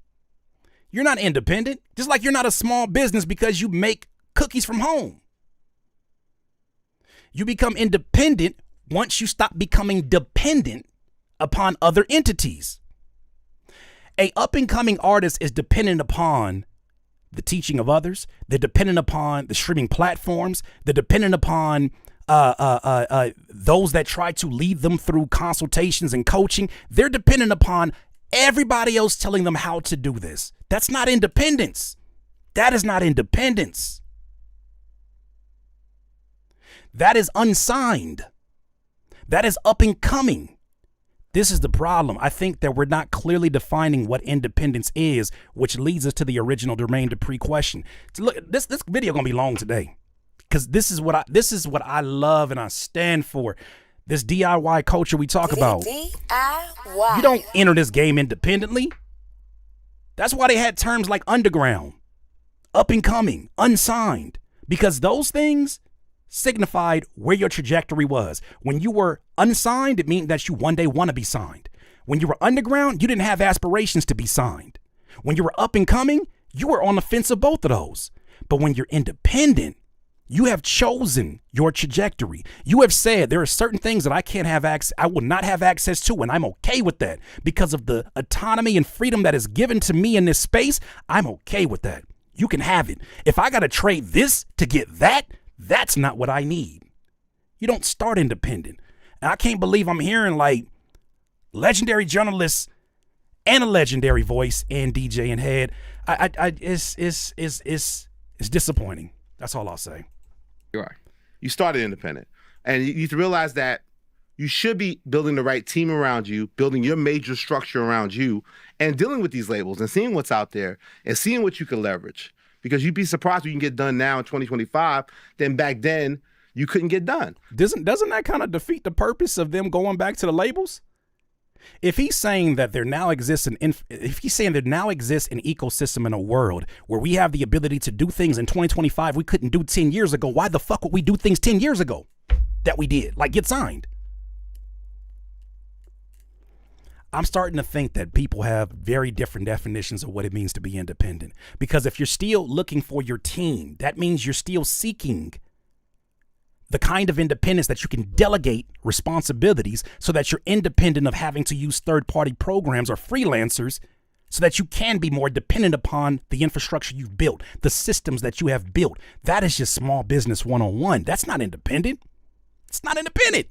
You're not independent. Just like you're not a small business because you make cookies from home. You become independent once you stop becoming dependent upon other entities. A up-and-coming artist is dependent upon the teaching of others. They're dependent upon the streaming platforms. They're dependent upon those that try to lead them through consultations and coaching. They're dependent upon everybody else telling them how to do this. That's not independence. That is not independence. That is unsigned. That is up and coming. This is the problem. I think that we're not clearly defining what independence is, which leads us to the original Jermaine Dupri question. So look, this video gonna be long today, because this is what I love and I stand for. This DIY culture we talk about. DIY. You don't enter this game independently. That's why they had terms like underground, up and coming, unsigned, because those things signified where your trajectory was. When you were unsigned, it meant that you one day want to be signed. When you were underground, you didn't have aspirations to be signed. When you were up and coming, you were on the fence of both of those. But when you're independent, you have chosen your trajectory. You have said there are certain things that I will not have access to, and I'm okay with that because of the autonomy and freedom that is given to me in this space. I'm okay with that. You can have it. If I got to trade this to get that, that's not what I need. You don't start independent. And I can't believe I'm hearing like legendary journalists and a legendary voice and DJ and head. It's disappointing. That's all I'll say. You are. You started independent. And you need to realize that you should be building the right team around you, building your major structure around you, and dealing with these labels and seeing what's out there and seeing what you can leverage. Because you'd be surprised what you can get done now in 2025, then back then you couldn't get done. Doesn't that kind of defeat the purpose of them going back to the labels? If he's saying that there now exists if he's saying there now exists an ecosystem in a world where we have the ability to do things in 2025 we couldn't do 10 years ago, why the fuck would we do things 10 years ago that we did? Like get signed. I'm starting to think that people have very different definitions of what it means to be independent. Because if you're still looking for your team, that means you're still seeking the kind of independence that you can delegate responsibilities so that you're independent of having to use third-party programs or freelancers so that you can be more dependent upon the infrastructure you've built, the systems that you have built. That is just small business 101. That's not independent. It's not independent.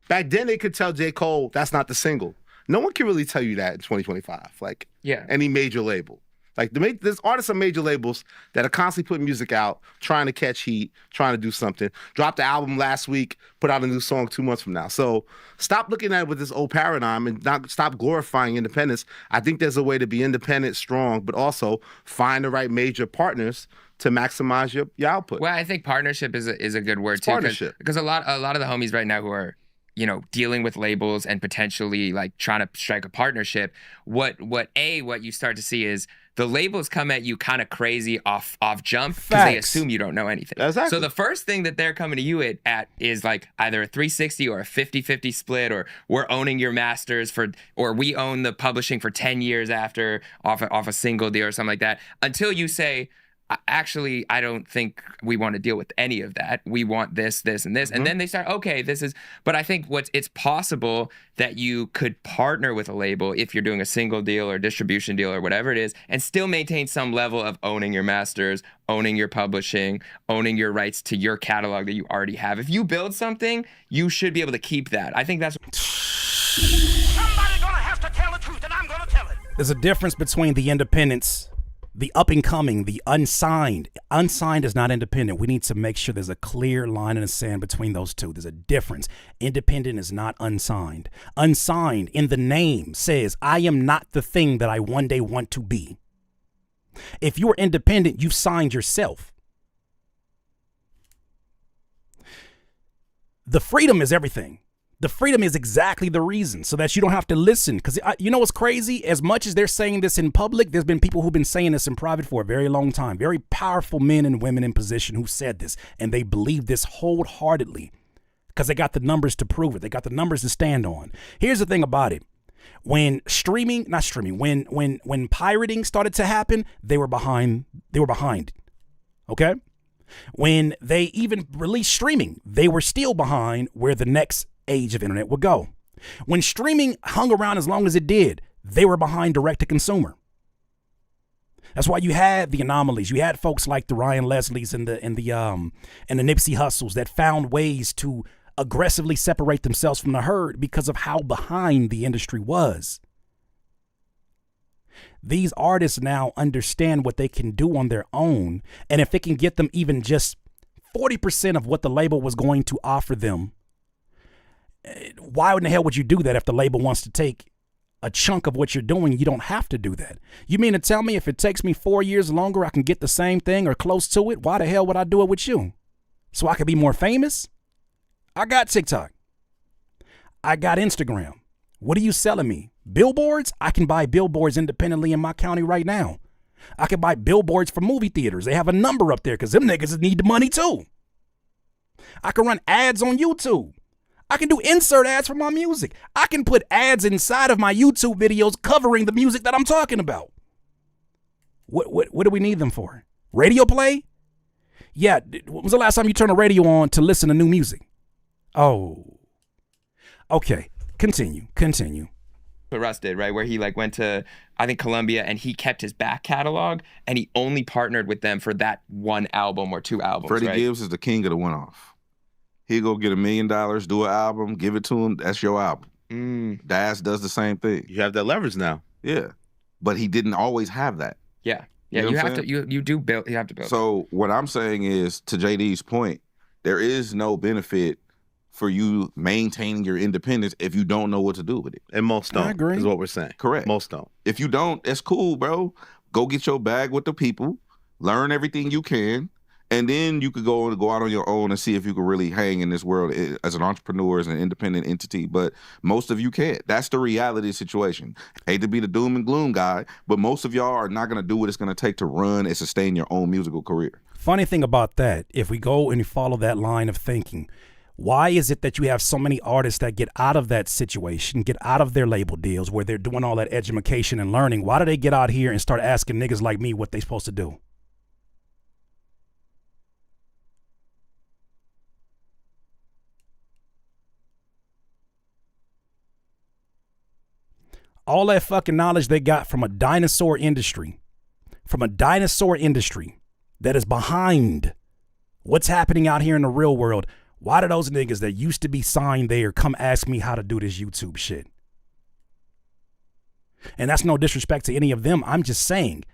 Back then, they could tell J. Cole, that's not the single. No one can really tell you that in 2025. Like, any major label. Like, there's artists on major labels that are constantly putting music out, trying to catch heat, trying to do something. Dropped the album last week, put out a new song 2 months from now. So stop looking at it with this old paradigm and stop glorifying independence. I think there's a way to be independent, strong, but also find the right major partners to maximize your output. Well, I think partnership is a good word, too. Partnership. Because a lot of the homies right now who are dealing with labels and potentially like trying to strike a partnership, what you start to see is the labels come at you kind of crazy off jump because they assume you don't know anything. Exactly. So the first thing that they're coming to you at is like either a 360 or a 50-50 split, or we're owning your masters or we own the publishing for 10 years after off a single deal or something like that, until you say, actually, I don't think we want to deal with any of that. We want this, this, and this. And then they start, okay, this is, but I think it's possible that you could partner with a label if you're doing a single deal or distribution deal or whatever it is, and still maintain some level of owning your masters, owning your publishing, owning your rights to your catalog that you already have. If you build something, you should be able to keep that. I think that's... Somebody's gonna have to tell the truth, and I'm gonna tell it. There's a difference between the independents, the up and coming, the unsigned. Unsigned is not independent. We need to make sure there's a clear line in the sand between those two. There's a difference. Independent is not unsigned. Unsigned in the name says, I am not the thing that I one day want to be. If you're independent, you've signed yourself. The freedom is everything. The freedom is exactly the reason, so that you don't have to listen. Because you know what's crazy? As much as they're saying this in public, there's been people who've been saying this in private for a very long time. Very powerful men and women in position who said this, and they believe this wholeheartedly because they got the numbers to prove it. They got the numbers to stand on. Here's the thing about it. When when pirating started to happen, they were behind. Okay? When they even released streaming, they were still behind where the next age of internet would go. When streaming hung around as long as it did, they were behind direct to consumer. That's why you had the anomalies. You had folks like the Ryan Leslies and the Nipsey Hussles that found ways to aggressively separate themselves from the herd because of how behind the industry was. These artists now understand what they can do on their own, and if it can get them even just 40% of what the label was going to offer them, why in the hell would you do that if the label wants to take a chunk of what you're doing? You don't have to do that. You mean to tell me if it takes me 4 years longer, I can get the same thing or close to it? Why the hell would I do it with you? So I could be more famous? I got TikTok. I got Instagram. What are you selling me? Billboards? I can buy billboards independently in my county right now. I can buy billboards for movie theaters. They have a number up there because them niggas need the money too. I can run ads on YouTube. I can do insert ads for my music. I can put ads inside of my YouTube videos covering the music that I'm talking about. What do we need them for? Radio play? Yeah, when was the last time you turned the radio on to listen to new music? Oh. Okay, continue. What Russ did, right? Where he like went to, I think, Columbia, and he kept his back catalog, and he only partnered with them for that one album or two albums. Freddie right? Gibbs is the king of the one-off. He'll go get $1 million, do an album, give it to him. That's your album. Daz does the same thing. You have that leverage now. Yeah, but he didn't always have that. Yeah. You have to build. So what I'm saying is, to JD's point, there is no benefit for you maintaining your independence if you don't know what to do with it. And most don't. I agree. Is what we're saying. Correct. Most don't. If you don't, that's cool, bro. Go get your bag with the people, learn everything you can, And then you could go out on your own and see if you could really hang in this world as an entrepreneur, as an independent entity. But most of you can't. That's the reality of the situation. Hate to be the doom and gloom guy, but most of y'all are not going to do what it's going to take to run and sustain your own musical career. Funny thing about that, if we go and follow that line of thinking, why is it that you have so many artists that get out of that situation, get out of their label deals where they're doing all that education and learning? Why do they get out here and start asking niggas like me what they supposed to do? All that fucking knowledge they got from a dinosaur industry that is behind what's happening out here in the real world. Why do those niggas that used to be signed there come ask me how to do this YouTube shit? And that's no disrespect to any of them. I'm just saying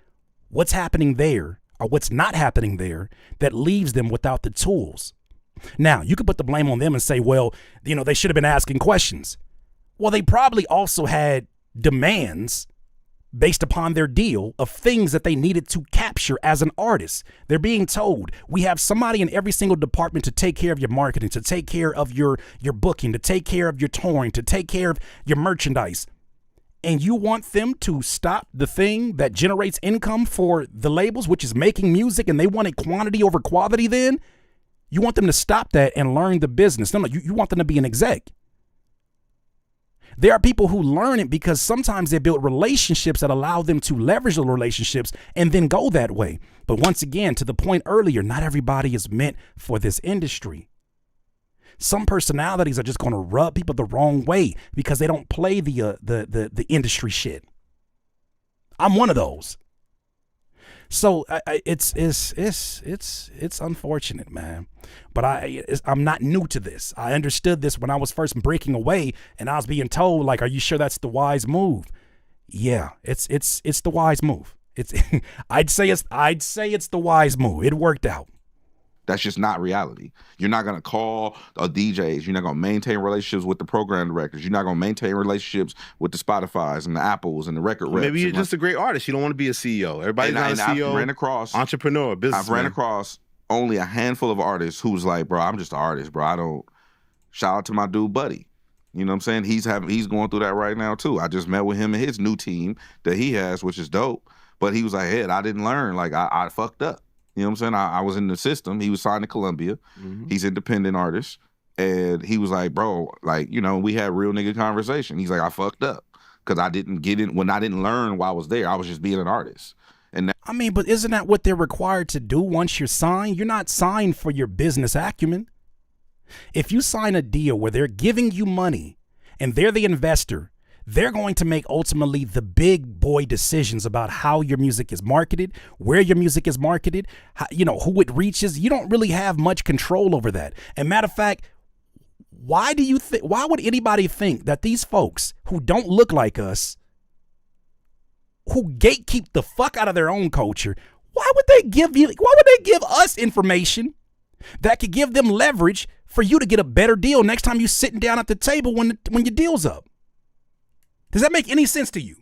what's happening there or what's not happening there that leaves them without the tools. Now, you could put the blame on them and say, well, you know, they should have been asking questions. Well, they probably also had demands based upon their deal of things that they needed to capture as an artist. They're being told, we have somebody in every single department to take care of your marketing, to take care of your booking, to take care of your touring, to take care of your merchandise. And you want them to stop the thing that generates income for the labels, which is making music, and they wanted quantity over quality then? You want them to stop that and learn the business. No, you want them to be an exec. There are people who learn it because sometimes they build relationships that allow them to leverage the relationships and then go that way. But once again, to the point earlier, not everybody is meant for this industry. Some personalities are just going to rub people the wrong way because they don't play the industry shit. I'm one of those. So it's unfortunate, man. But I'm not new to this. I understood this when I was first breaking away, and I was being told, like, "Are you sure that's the wise move?" Yeah, it's the wise move. I'd say it's the wise move. It worked out. That's just not reality. You're not going to call DJs. You're not going to maintain relationships with the program directors. You're not going to maintain relationships with the Spotifys and the Apples and the record reps. Maybe you're just a great artist. You don't want to be a CEO. Everybody's not a CEO. I've ran across entrepreneur, businessman. I've ran across only a handful of artists who's like, bro, I'm just an artist, bro. I don't. Shout out to my dude, Buddy. You know what I'm saying? He's going through that right now too. I just met with him and his new team that he has, which is dope. But he was like, hey, I didn't learn. Like I fucked up. You know what I'm saying? I was in the system. He was signed to Columbia. Mm-hmm. He's an independent artist. And he was like, bro, like, you know, we had real nigga conversation. He's like, I fucked up because I didn't get in. When I didn't learn while I was there, I was just being an artist. And I mean, but isn't that what they're required to do once you're signed? You're not signed for your business acumen. If you sign a deal where they're giving you money and they're the investor, they're going to make ultimately the big boy decisions about how your music is marketed, where your music is marketed, how, you know, who it reaches. You don't really have much control over that. And matter of fact, why would anybody think that these folks who don't look like us, who gatekeep the fuck out of their own culture, why would they give us information that could give them leverage for you to get a better deal next time you're sitting down at the table when your deal's up? Does that make any sense to you?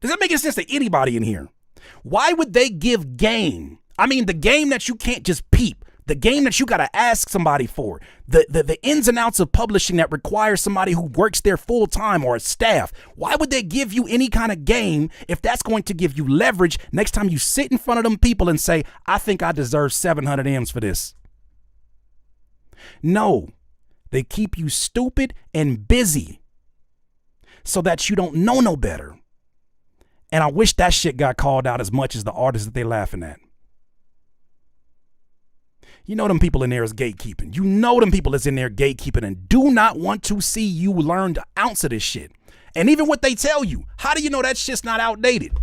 Does that make any sense to anybody in here? Why would they give game? I mean, the game that you can't just peep, the game that you got to ask somebody for, the ins and outs of publishing that requires somebody who works there full time or a staff. Why would they give you any kind of game if that's going to give you leverage next time you sit in front of them people and say, I think I deserve 700 M's for this? No, they keep you stupid and busy so that you don't know no better. And I wish that shit got called out as much as the artists that they laughing at. You know them people in there is gatekeeping. You know them people is in there gatekeeping and do not want to see you learn the ounce of this shit. And even what they tell you, how do you know that shit's not outdated?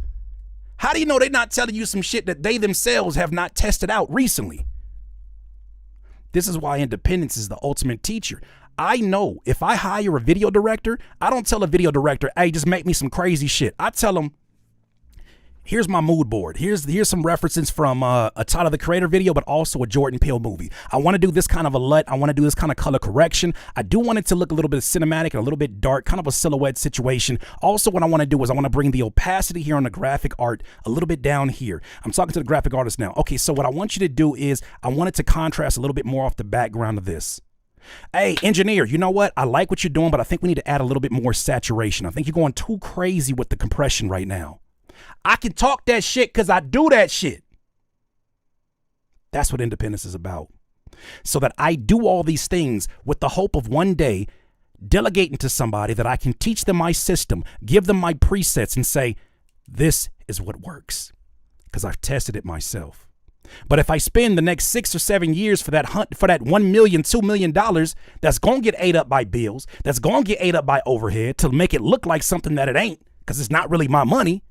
How do you know they're not telling you some shit that they themselves have not tested out recently? This is why independence is the ultimate teacher. I know if I hire a video director, I don't tell a video director, hey, just make me some crazy shit. I tell them, Here's my mood board. Here's some references from a Tyler the Creator video, but also a Jordan Peele movie. I want to do this kind of a LUT. I want to do this kind of color correction. I do want it to look a little bit cinematic and a little bit dark, kind of a silhouette situation. Also, what I want to do is I want to bring the opacity here on the graphic art a little bit down here. I'm talking to the graphic artist now. Okay, so what I want you to do is I want it to contrast a little bit more off the background of this. Hey, engineer, you know what? I like what you're doing, but I think we need to add a little bit more saturation. I think you're going too crazy with the compression right now. I can talk that shit because I do that shit. That's what independence is about. So that I do all these things with the hope of one day delegating to somebody that I can teach them my system, give them my presets and say, this is what works. Because I've tested it myself. But if I spend the next 6 or 7 years for that $1 million, $2 million, that's going to get ate up by bills, that's going to get ate up by overhead to make it look like something that it ain't, because it's not really my money,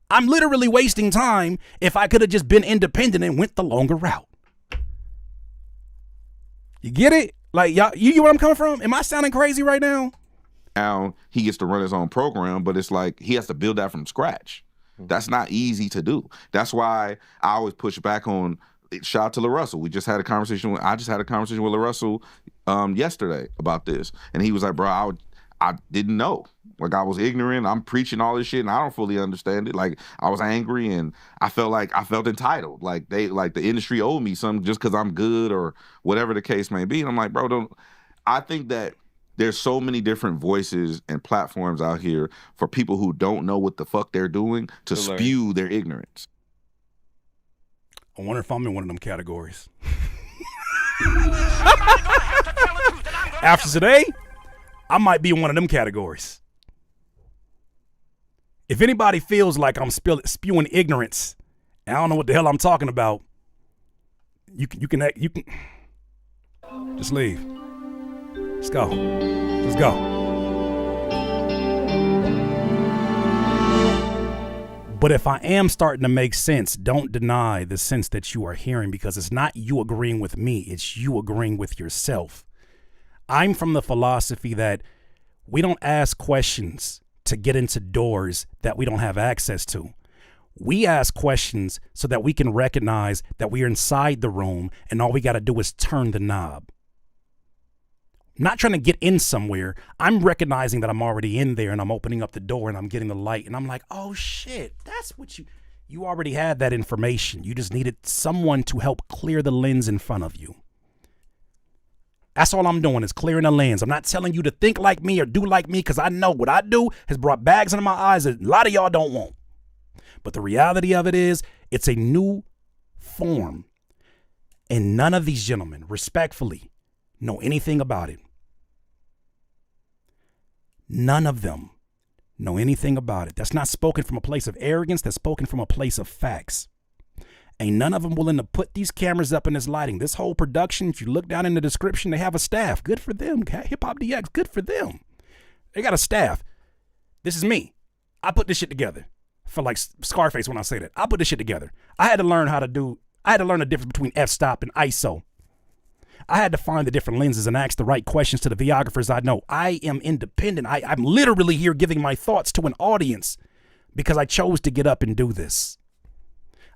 I'm literally wasting time if I could have just been independent and went the longer route. You get it? Like, y'all, you get where I'm coming from? Am I sounding crazy right now? Now he gets to run his own program, but it's like he has to build that from scratch. That's not easy to do. That's why I always push back on. Shout out to LaRussell. I just had a conversation with LaRussell yesterday about this, and he was like, "Bro, I didn't know. Like, I was ignorant. I'm preaching all this shit, and I don't fully understand it. Like, I was angry, and I felt entitled. Like the industry owed me something just because I'm good or whatever the case may be. And I'm like, bro, I think that there's so many different voices and platforms out here for people who don't know what the fuck they're doing to spew their ignorance. I wonder if I'm in one of them categories. After today, I might be in one of them categories. If anybody feels like I'm spewing ignorance, and I don't know what the hell I'm talking about, you can just leave. Let's go. Let's go. But if I am starting to make sense, don't deny the sense that you are hearing, because it's not you agreeing with me, it's you agreeing with yourself. I'm from the philosophy that we don't ask questions to get into doors that we don't have access to. We ask questions so that we can recognize that we are inside the room and all we got to do is turn the knob. I'm not trying to get in somewhere. I'm recognizing that I'm already in there and I'm opening up the door and I'm getting the light and I'm like, oh shit, that's what you already had that information. You just needed someone to help clear the lens in front of you. That's all I'm doing is clearing the lens. I'm not telling you to think like me or do like me, because I know what I do has brought bags under my eyes that a lot of y'all don't want. But the reality of it is it's a new form. And none of these gentlemen, respectfully, know anything about it. None of them know anything about it. That's not spoken from a place of arrogance. That's spoken from a place of facts. Ain't none of them willing to put these cameras up in this lighting. This whole production, if you look down in the description, they have a staff. Good for them. Hip Hop DX, good for them. They got a staff. This is me. I put this shit together. I feel like Scarface when I say that. I put this shit together. I had to learn the difference between f-stop and ISO. I had to find the different lenses and ask the right questions to the videographers I know. I am independent. I'm literally here giving my thoughts to an audience because I chose to get up and do this.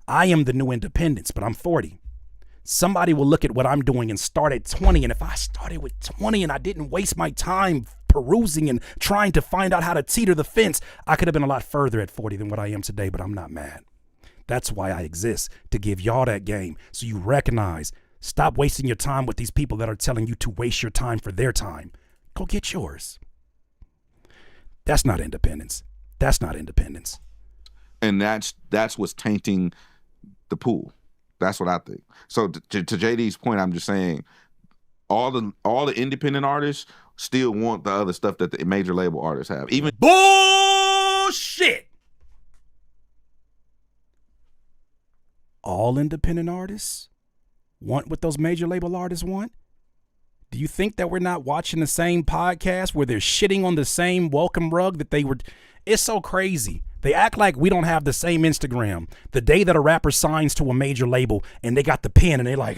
I am the new independence, but I'm 40. Somebody will look at what I'm doing and start at 20. And if I started with 20 and I didn't waste my time perusing and trying to find out how to teeter the fence, I could have been a lot further at 40 than what I am today, but I'm not mad. That's why I exist, to give y'all that game so you recognize. Stop wasting your time with these people that are telling you to waste your time for their time. Go get yours. That's not independence. That's not independence. And that's what's tainting the pool. That's what I think. So to JD's point, I'm just saying all the independent artists still want the other stuff that the major label artists have. Even bullshit. All independent artists want what those major label artists want? Do you think that we're not watching the same podcast where they're shitting on the same welcome rug that they were? It's so crazy. They act like we don't have the same Instagram. The day that a rapper signs to a major label and they got the pen and they're like,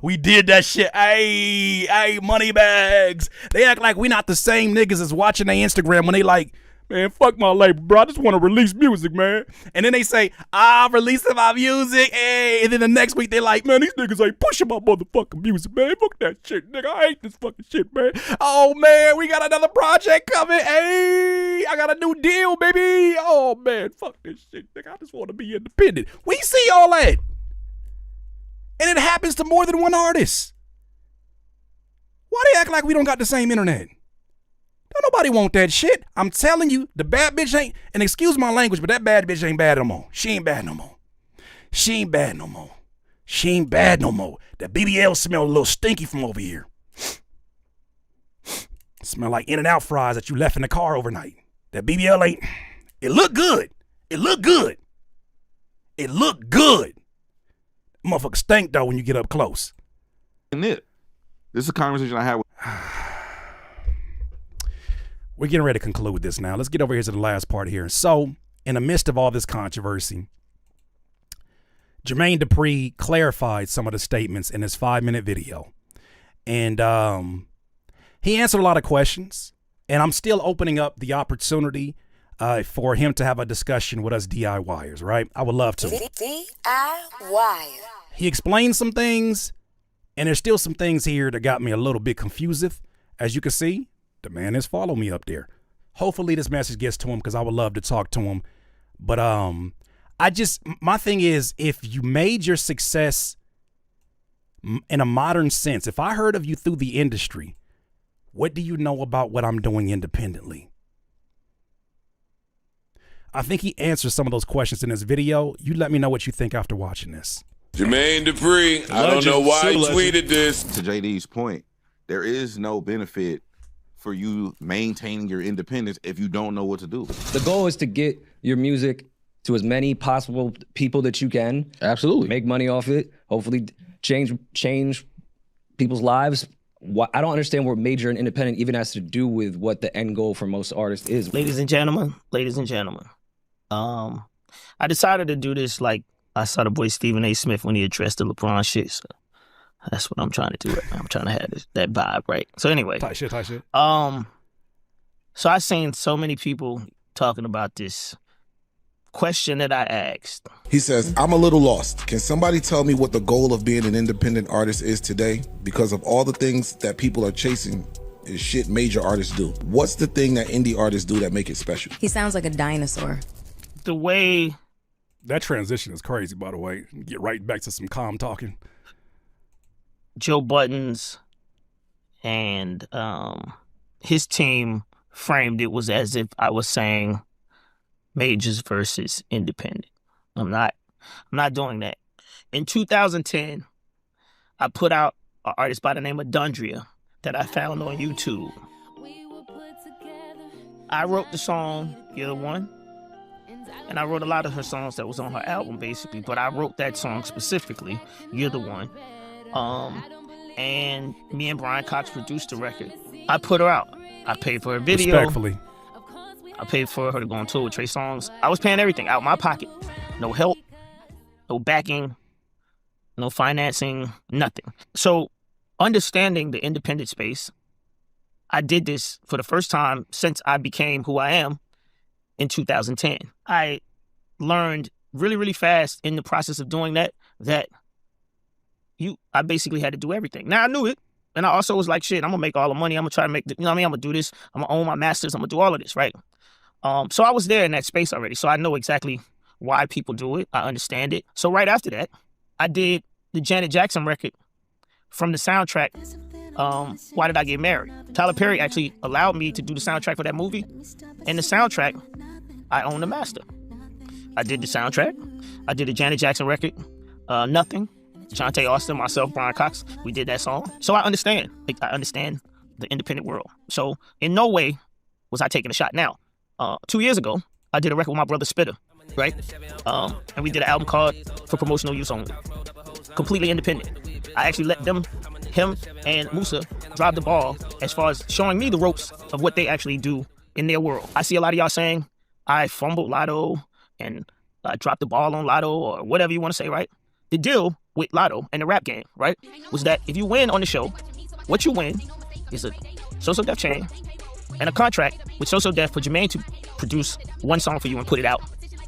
we did that shit. Hey, money bags. They act like we not the same niggas as watching their Instagram when they like, Man, fuck my label, bro. I just want to release music, man. And then they say, I'm releasing my music, hey. And then the next week, they're like, man, these niggas ain't pushing my motherfucking music, man. Fuck that shit, nigga. I hate this fucking shit, man. Oh, man, we got another project coming. Hey, I got a new deal, baby. Oh, man, fuck this shit, nigga. I just want to be independent. We see all that. And it happens to more than one artist. Why they act like we don't got the same internet? Don't nobody want that shit. I'm telling you, the bad bitch ain't, and excuse my language, but that bad bitch ain't bad no more. She ain't bad no more. She ain't bad no more. She ain't bad no more. That BBL smell a little stinky from over here. Smell like In-N-Out fries that you left in the car overnight. That BBL ain't, it look good. It look good. It look good. Motherfucker stink though when you get up close. And this is a conversation I had with We're getting ready to conclude this now. Let's get over here to the last part here. So, in the midst of all this controversy, Jermaine Dupri clarified some of the statements in his 5-minute video. And he answered a lot of questions. And I'm still opening up the opportunity for him to have a discussion with us DIYers, right? I would love to. DIY. He explained some things, and there's still some things here that got me a little bit confused. As you can see, the man is following me up there. Hopefully this message gets to him because I would love to talk to him. But my thing is, if you made your success in a modern sense, if I heard of you through the industry, what do you know about what I'm doing independently? I think he answers some of those questions in this video. You let me know what you think after watching this. Jermaine Dupri, I don't know why he tweeted this. To JD's point, there is no benefit for you maintaining your independence if you don't know what to do. The goal is to get your music to as many possible people that you can. Absolutely. Make money off it. Hopefully change people's lives. I don't understand what major and independent even has to do with what the end goal for most artists is. Ladies and gentlemen, I decided to do this like I saw the boy Stephen A. Smith when he addressed the LeBron shit. So that's what I'm trying to do right now. I'm trying to have that vibe, right? So anyway. Tight shit. So I seen so many people talking about this question that I asked. He says, I'm a little lost. Can somebody tell me what the goal of being an independent artist is today? Because of all the things that people are chasing is shit major artists do. What's the thing that indie artists do that make it special? He sounds like a dinosaur. The way... That transition is crazy, by the way. Get right back to some calm talking. Joe Buttons and his team framed it was as if I was saying majors versus independent. I'm not doing that. In 2010, I put out an artist by the name of Dundria that I found on YouTube. I wrote the song You're the One, and I wrote a lot of her songs that was on her album basically, but I wrote that song specifically, You're the One. And me and Brian Cox produced the record. I put her out. I paid for her video. Respectfully. I paid for her to go on tour with Trey Songz. I was paying everything out of my pocket. No help, no backing, no financing, nothing. So understanding the independent space, I did this for the first time since I became who I am in 2010. I learned really, really fast in the process of doing that I basically had to do everything. Now I knew it. And I also was like, shit, I'm gonna make all the money. I'm gonna try to make, I'm gonna do this. I'm gonna own my masters. I'm gonna do all of this, right? So I was there in that space already. So I know exactly why people do it. I understand it. So right after that, I did the Janet Jackson record from the soundtrack, Why Did I Get Married? Tyler Perry actually allowed me to do the soundtrack for that movie. And the soundtrack, I own the master. I did the soundtrack. I did the Janet Jackson record, Nothing. Shantae Austin, myself, Brian Cox, we did that song. So I understand. I understand the independent world. So in no way was I taking a shot. Now, 2 years ago, I did a record with my brother Spitter, right? And we did an album called For Promotional Use Only. Completely independent. I actually let him and Musa drive the ball as far as showing me the ropes of what they actually do in their world. I see a lot of y'all saying, I fumbled Lotto and I dropped the ball on Lotto or whatever you want to say, right? The deal with Lotto and the rap game, right, was that if you win on the show, what you win is a So So Def chain and a contract with So So Def for Jermaine to produce one song for you and put it out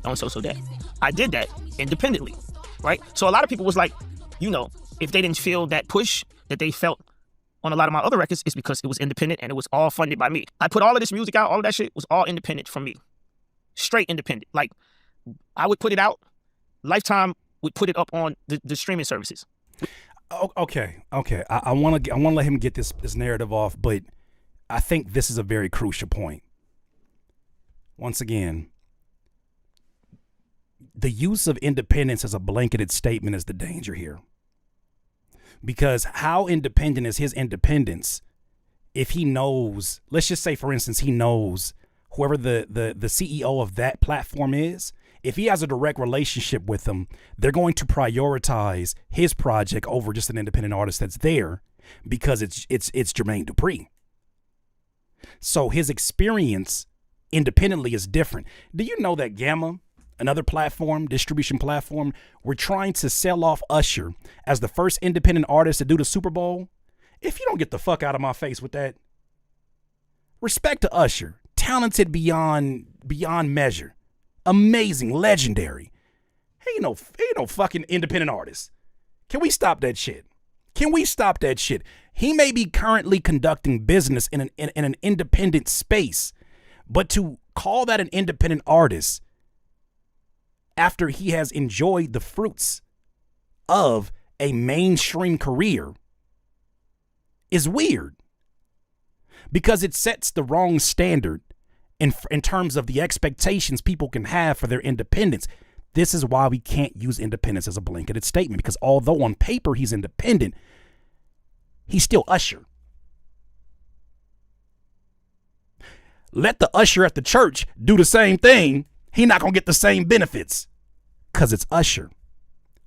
on So That. I did that independently, right? So a lot of people was like, you know, if they didn't feel that push that they felt on a lot of my other records, it's because it was independent and it was all funded by me. I put all of this music out, all of that shit was all independent from me. Straight independent. Like, I would put it out, Lifetime would put it up on the streaming services. Okay. I want to let him get this narrative off, but I think this is a very crucial point. Once again, the use of independence as a blanketed statement is the danger here. Because how independent is his independence if he knows, let's just say, for instance, he knows whoever the CEO of that platform is, if he has a direct relationship with them, they're going to prioritize his project over just an independent artist that's there because it's Jermaine Dupri. So his experience independently is different. Do you know that Gamma, another platform, distribution platform, we're trying to sell off Usher as the first independent artist to do the Super Bowl? If you don't get the fuck out of my face with that, respect to Usher, talented beyond measure, amazing, legendary. He ain't no fucking independent artist. Can we stop that shit? He may be currently conducting business in an independent space, but to call that an independent artist after he has enjoyed the fruits of a mainstream career is weird, because it sets the wrong standard in terms of the expectations people can have for their independence. This is why we can't use independence as a blanketed statement, because although on paper he's independent, he's still Usher. Let the usher at the church do the same thing. He not going to get the same benefits because it's Usher,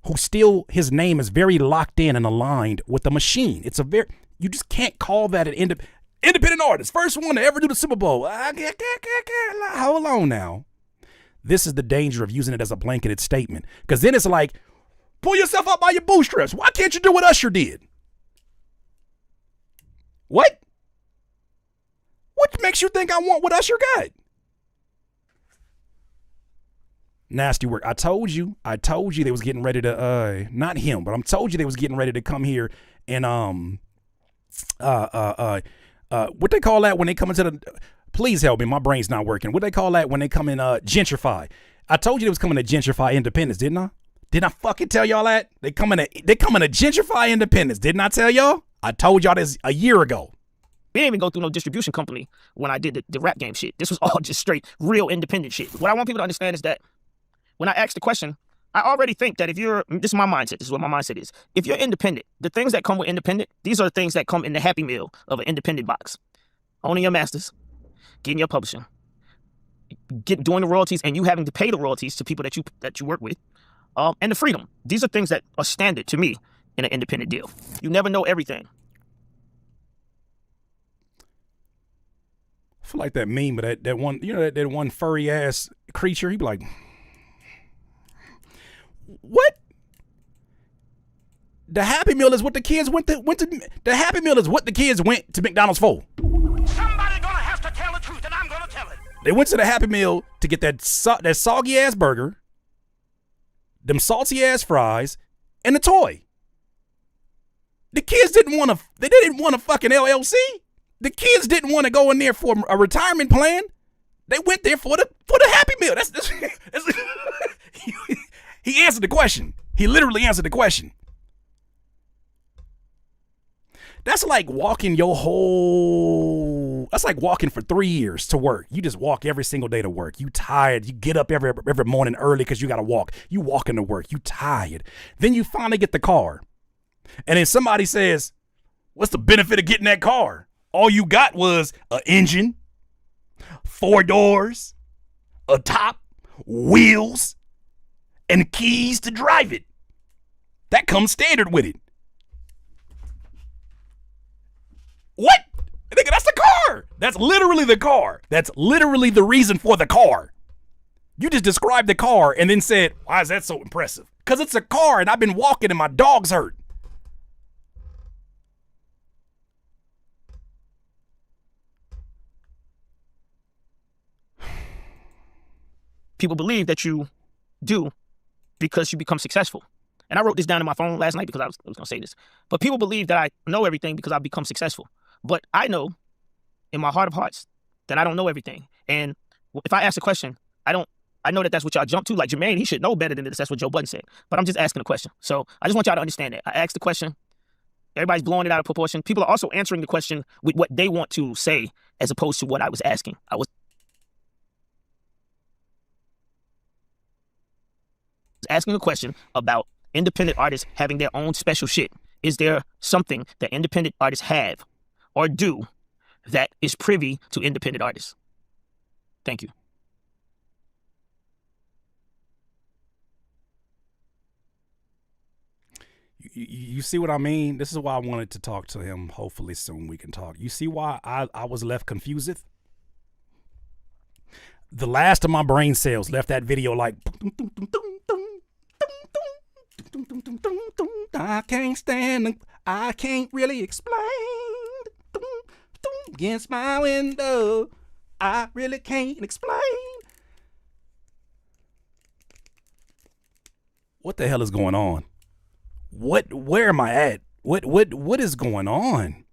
who still, his name is very locked in and aligned with the machine. You just can't call that an independent artist. First one to ever do the Super Bowl. Hold on now. This is the danger of using it as a blanketed statement, because then it's like, pull yourself up by your bootstraps. Why can't you do what Usher did? What? What makes you think I want what Usher got? Nasty work. I told you they was getting ready to not him, but I'm told you they was getting ready to come here and what they call that when they come into the, please help me, my brain's not working. What they call that when they come in gentrify? I told you they was coming to gentrify independence, didn't I? Didn't I fucking tell y'all that? They coming to gentrify independence. Didn't I tell y'all? I told y'all this a year ago. We didn't even go through no distribution company when I did the rap game shit. This was all just straight, real independent shit. What I want people to understand is that when I ask the question, I already think that this is my mindset. This is what my mindset is. If you're independent, the things that come with independent, these are the things that come in the Happy Meal of an independent box. Owning your masters, getting your publishing, doing the royalties, and you having to pay the royalties to people that you work with, and the freedom. These are things that are standard to me in an independent deal. You never know everything. I feel like that meme, but that one, you know, that one furry ass creature, he'd be like, what? The Happy Meal is what the kids went to the Happy Meal is what the kids went to McDonald's for. Somebody gonna have to tell the truth, and I'm gonna tell it. They went to the Happy Meal to get that soggy ass burger, them salty ass fries, and a toy. The kids didn't want a fucking LLC. The kids didn't want to go in there for a retirement plan. They went there for the Happy Meal. That's he answered the question. He literally answered the question. That's like walking that's like walking for 3 years to work. You just walk every single day to work. You tired. You get up every morning early because you got to walk. You walking to work. You tired. Then you finally get the car. And then somebody says, what's the benefit of getting that car? All you got was an engine, 4 doors, a top, wheels, and keys to drive it. That comes standard with it. What? Nigga, that's the car. That's literally the car. That's literally the reason for the car. You just described the car and then said, why is that so impressive? Because it's a car and I've been walking and my dog's hurt. people believe that you do because you become successful. And I wrote this down in my phone last night because I was going to say this. But people believe that I know everything because I've become successful. But I know in my heart of hearts that I don't know everything. And if I ask a question, I know that that's what y'all jump to. Like Jermaine, he should know better than this. That's what Joe Budden said. But I'm just asking a question. So I just want y'all to understand that. I asked the question. Everybody's blowing it out of proportion. People are also answering the question with what they want to say as opposed to what I was asking. I was asking a question about independent artists having their own special shit. Is there something that independent artists have or do that is privy to independent artists? Thank you. You see what I mean? This is why I wanted to talk to him. Hopefully soon we can talk. You see why I was left confused? The last of my brain cells left that video like, I can't stand, I can't really explain. Against my window, I really can't explain. What the hell is going on? Where am I at? What is going on?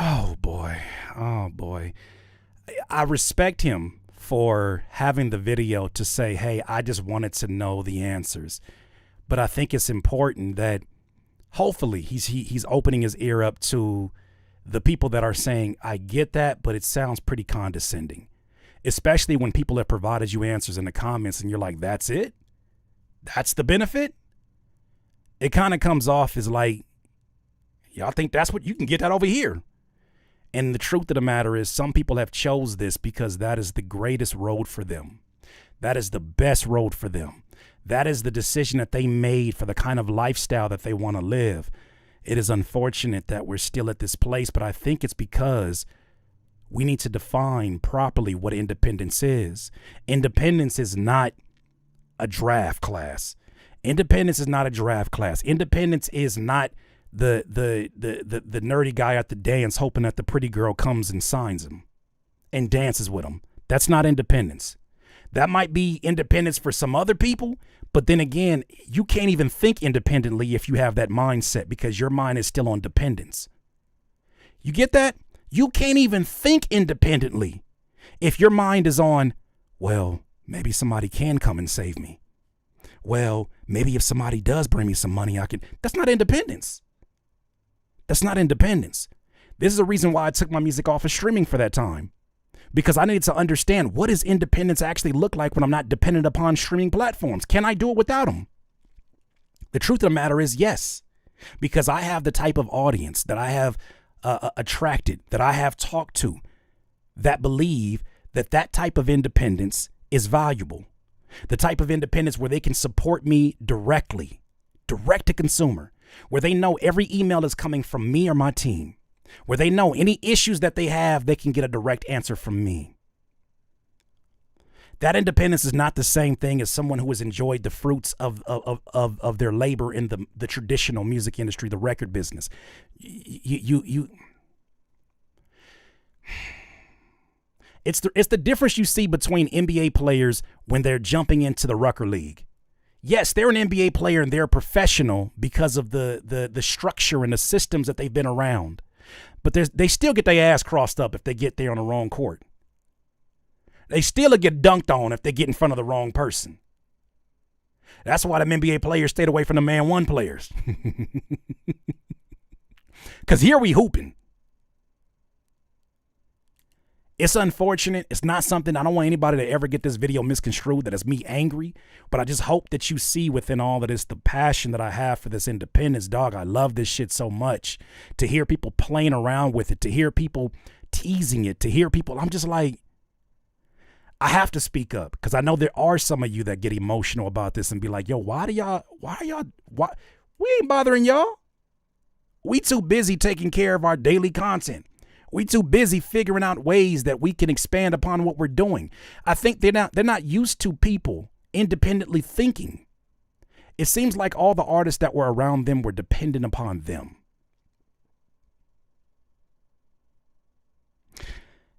Oh boy. I respect him for having the video to say, hey, I just wanted to know the answers. But I think it's important that hopefully he's opening his ear up to the people that are saying, I get that, but it sounds pretty condescending. Especially when people have provided you answers in the comments and you're like, that's it? That's the benefit? It kind of comes off as like, y'all think that's what you can get that over here. And the truth of the matter is some people have chose this because that is the greatest road for them. That is the best road for them. That is the decision that they made for the kind of lifestyle that they want to live. It is unfortunate that we're still at this place, but I think it's because we need to define properly what independence is. Independence is not a draft class. Independence is not a draft class. Independence is not the nerdy guy at the dance hoping that the pretty girl comes and signs him and dances with him. That's not independence. That might be independence for some other people, but then again, you can't even think independently if you have that mindset because your mind is still on dependence. You get that? You can't even think independently if your mind is on, well, maybe somebody can come and save me. Well, maybe if somebody does bring me some money, I can. That's not independence. That's not independence. This is the reason why I took my music off of streaming for that time. Because I needed to understand, what does independence actually look like when I'm not dependent upon streaming platforms? Can I do it without them? The truth of the matter is yes. Because I have the type of audience that I have attracted, that I have talked to, that believe that that type of independence is valuable. The type of independence where they can support me directly, direct to consumer, where they know every email is coming from me or my team, where they know any issues that they have, they can get a direct answer from me. That independence is not the same thing as someone who has enjoyed the fruits of their labor in the traditional music industry, the record business. It's the difference you see between NBA players when they're jumping into the Rucker League. Yes, they're an NBA player and they're a professional because of the structure and the systems that they've been around. But they still get their ass crossed up if they get there on the wrong court. They still get dunked on if they get in front of the wrong person. That's why the NBA players stayed away from the Man One players. Because here we hooping. It's unfortunate. It's not something, I don't want anybody to ever get this video misconstrued that it's me angry, but I just hope that you see within all of this the passion that I have for this independence, dog. I love this shit so much. To hear people playing around with it, to hear people teasing it, to hear people, I'm just like, I have to speak up because I know there are some of you that get emotional about this and be like, yo, why? We ain't bothering y'all. We too busy taking care of our daily content. We too busy figuring out ways that we can expand upon what we're doing. I think they're not used to people independently thinking. It seems like all the artists that were around them were dependent upon them.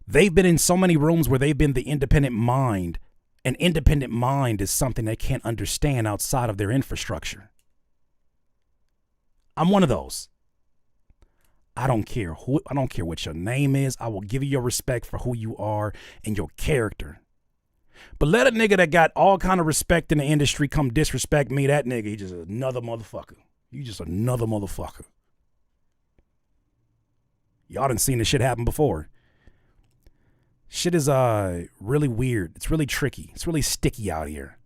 They've been in so many rooms where they've been the independent mind. An independent mind is something they can't understand outside of their infrastructure. I'm one of those. I don't care what your name is. I will give you your respect for who you are and your character. But let a nigga that got all kind of respect in the industry come disrespect me. That nigga, he just another motherfucker. You just another motherfucker. Y'all done seen this shit happen before. Shit is really weird. It's really tricky. It's really sticky out here.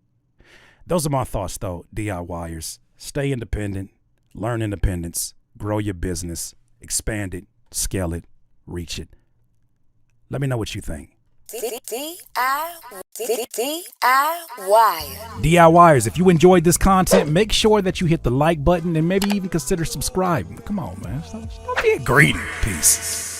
Those are my thoughts though, DIYers. Stay independent, learn independence, grow your business, expand it, scale it, reach it. Let me know what you think. DIYers, if you enjoyed this content, make sure that you hit the like button and maybe even consider subscribing. Come on, man. Stop being greedy. Peace.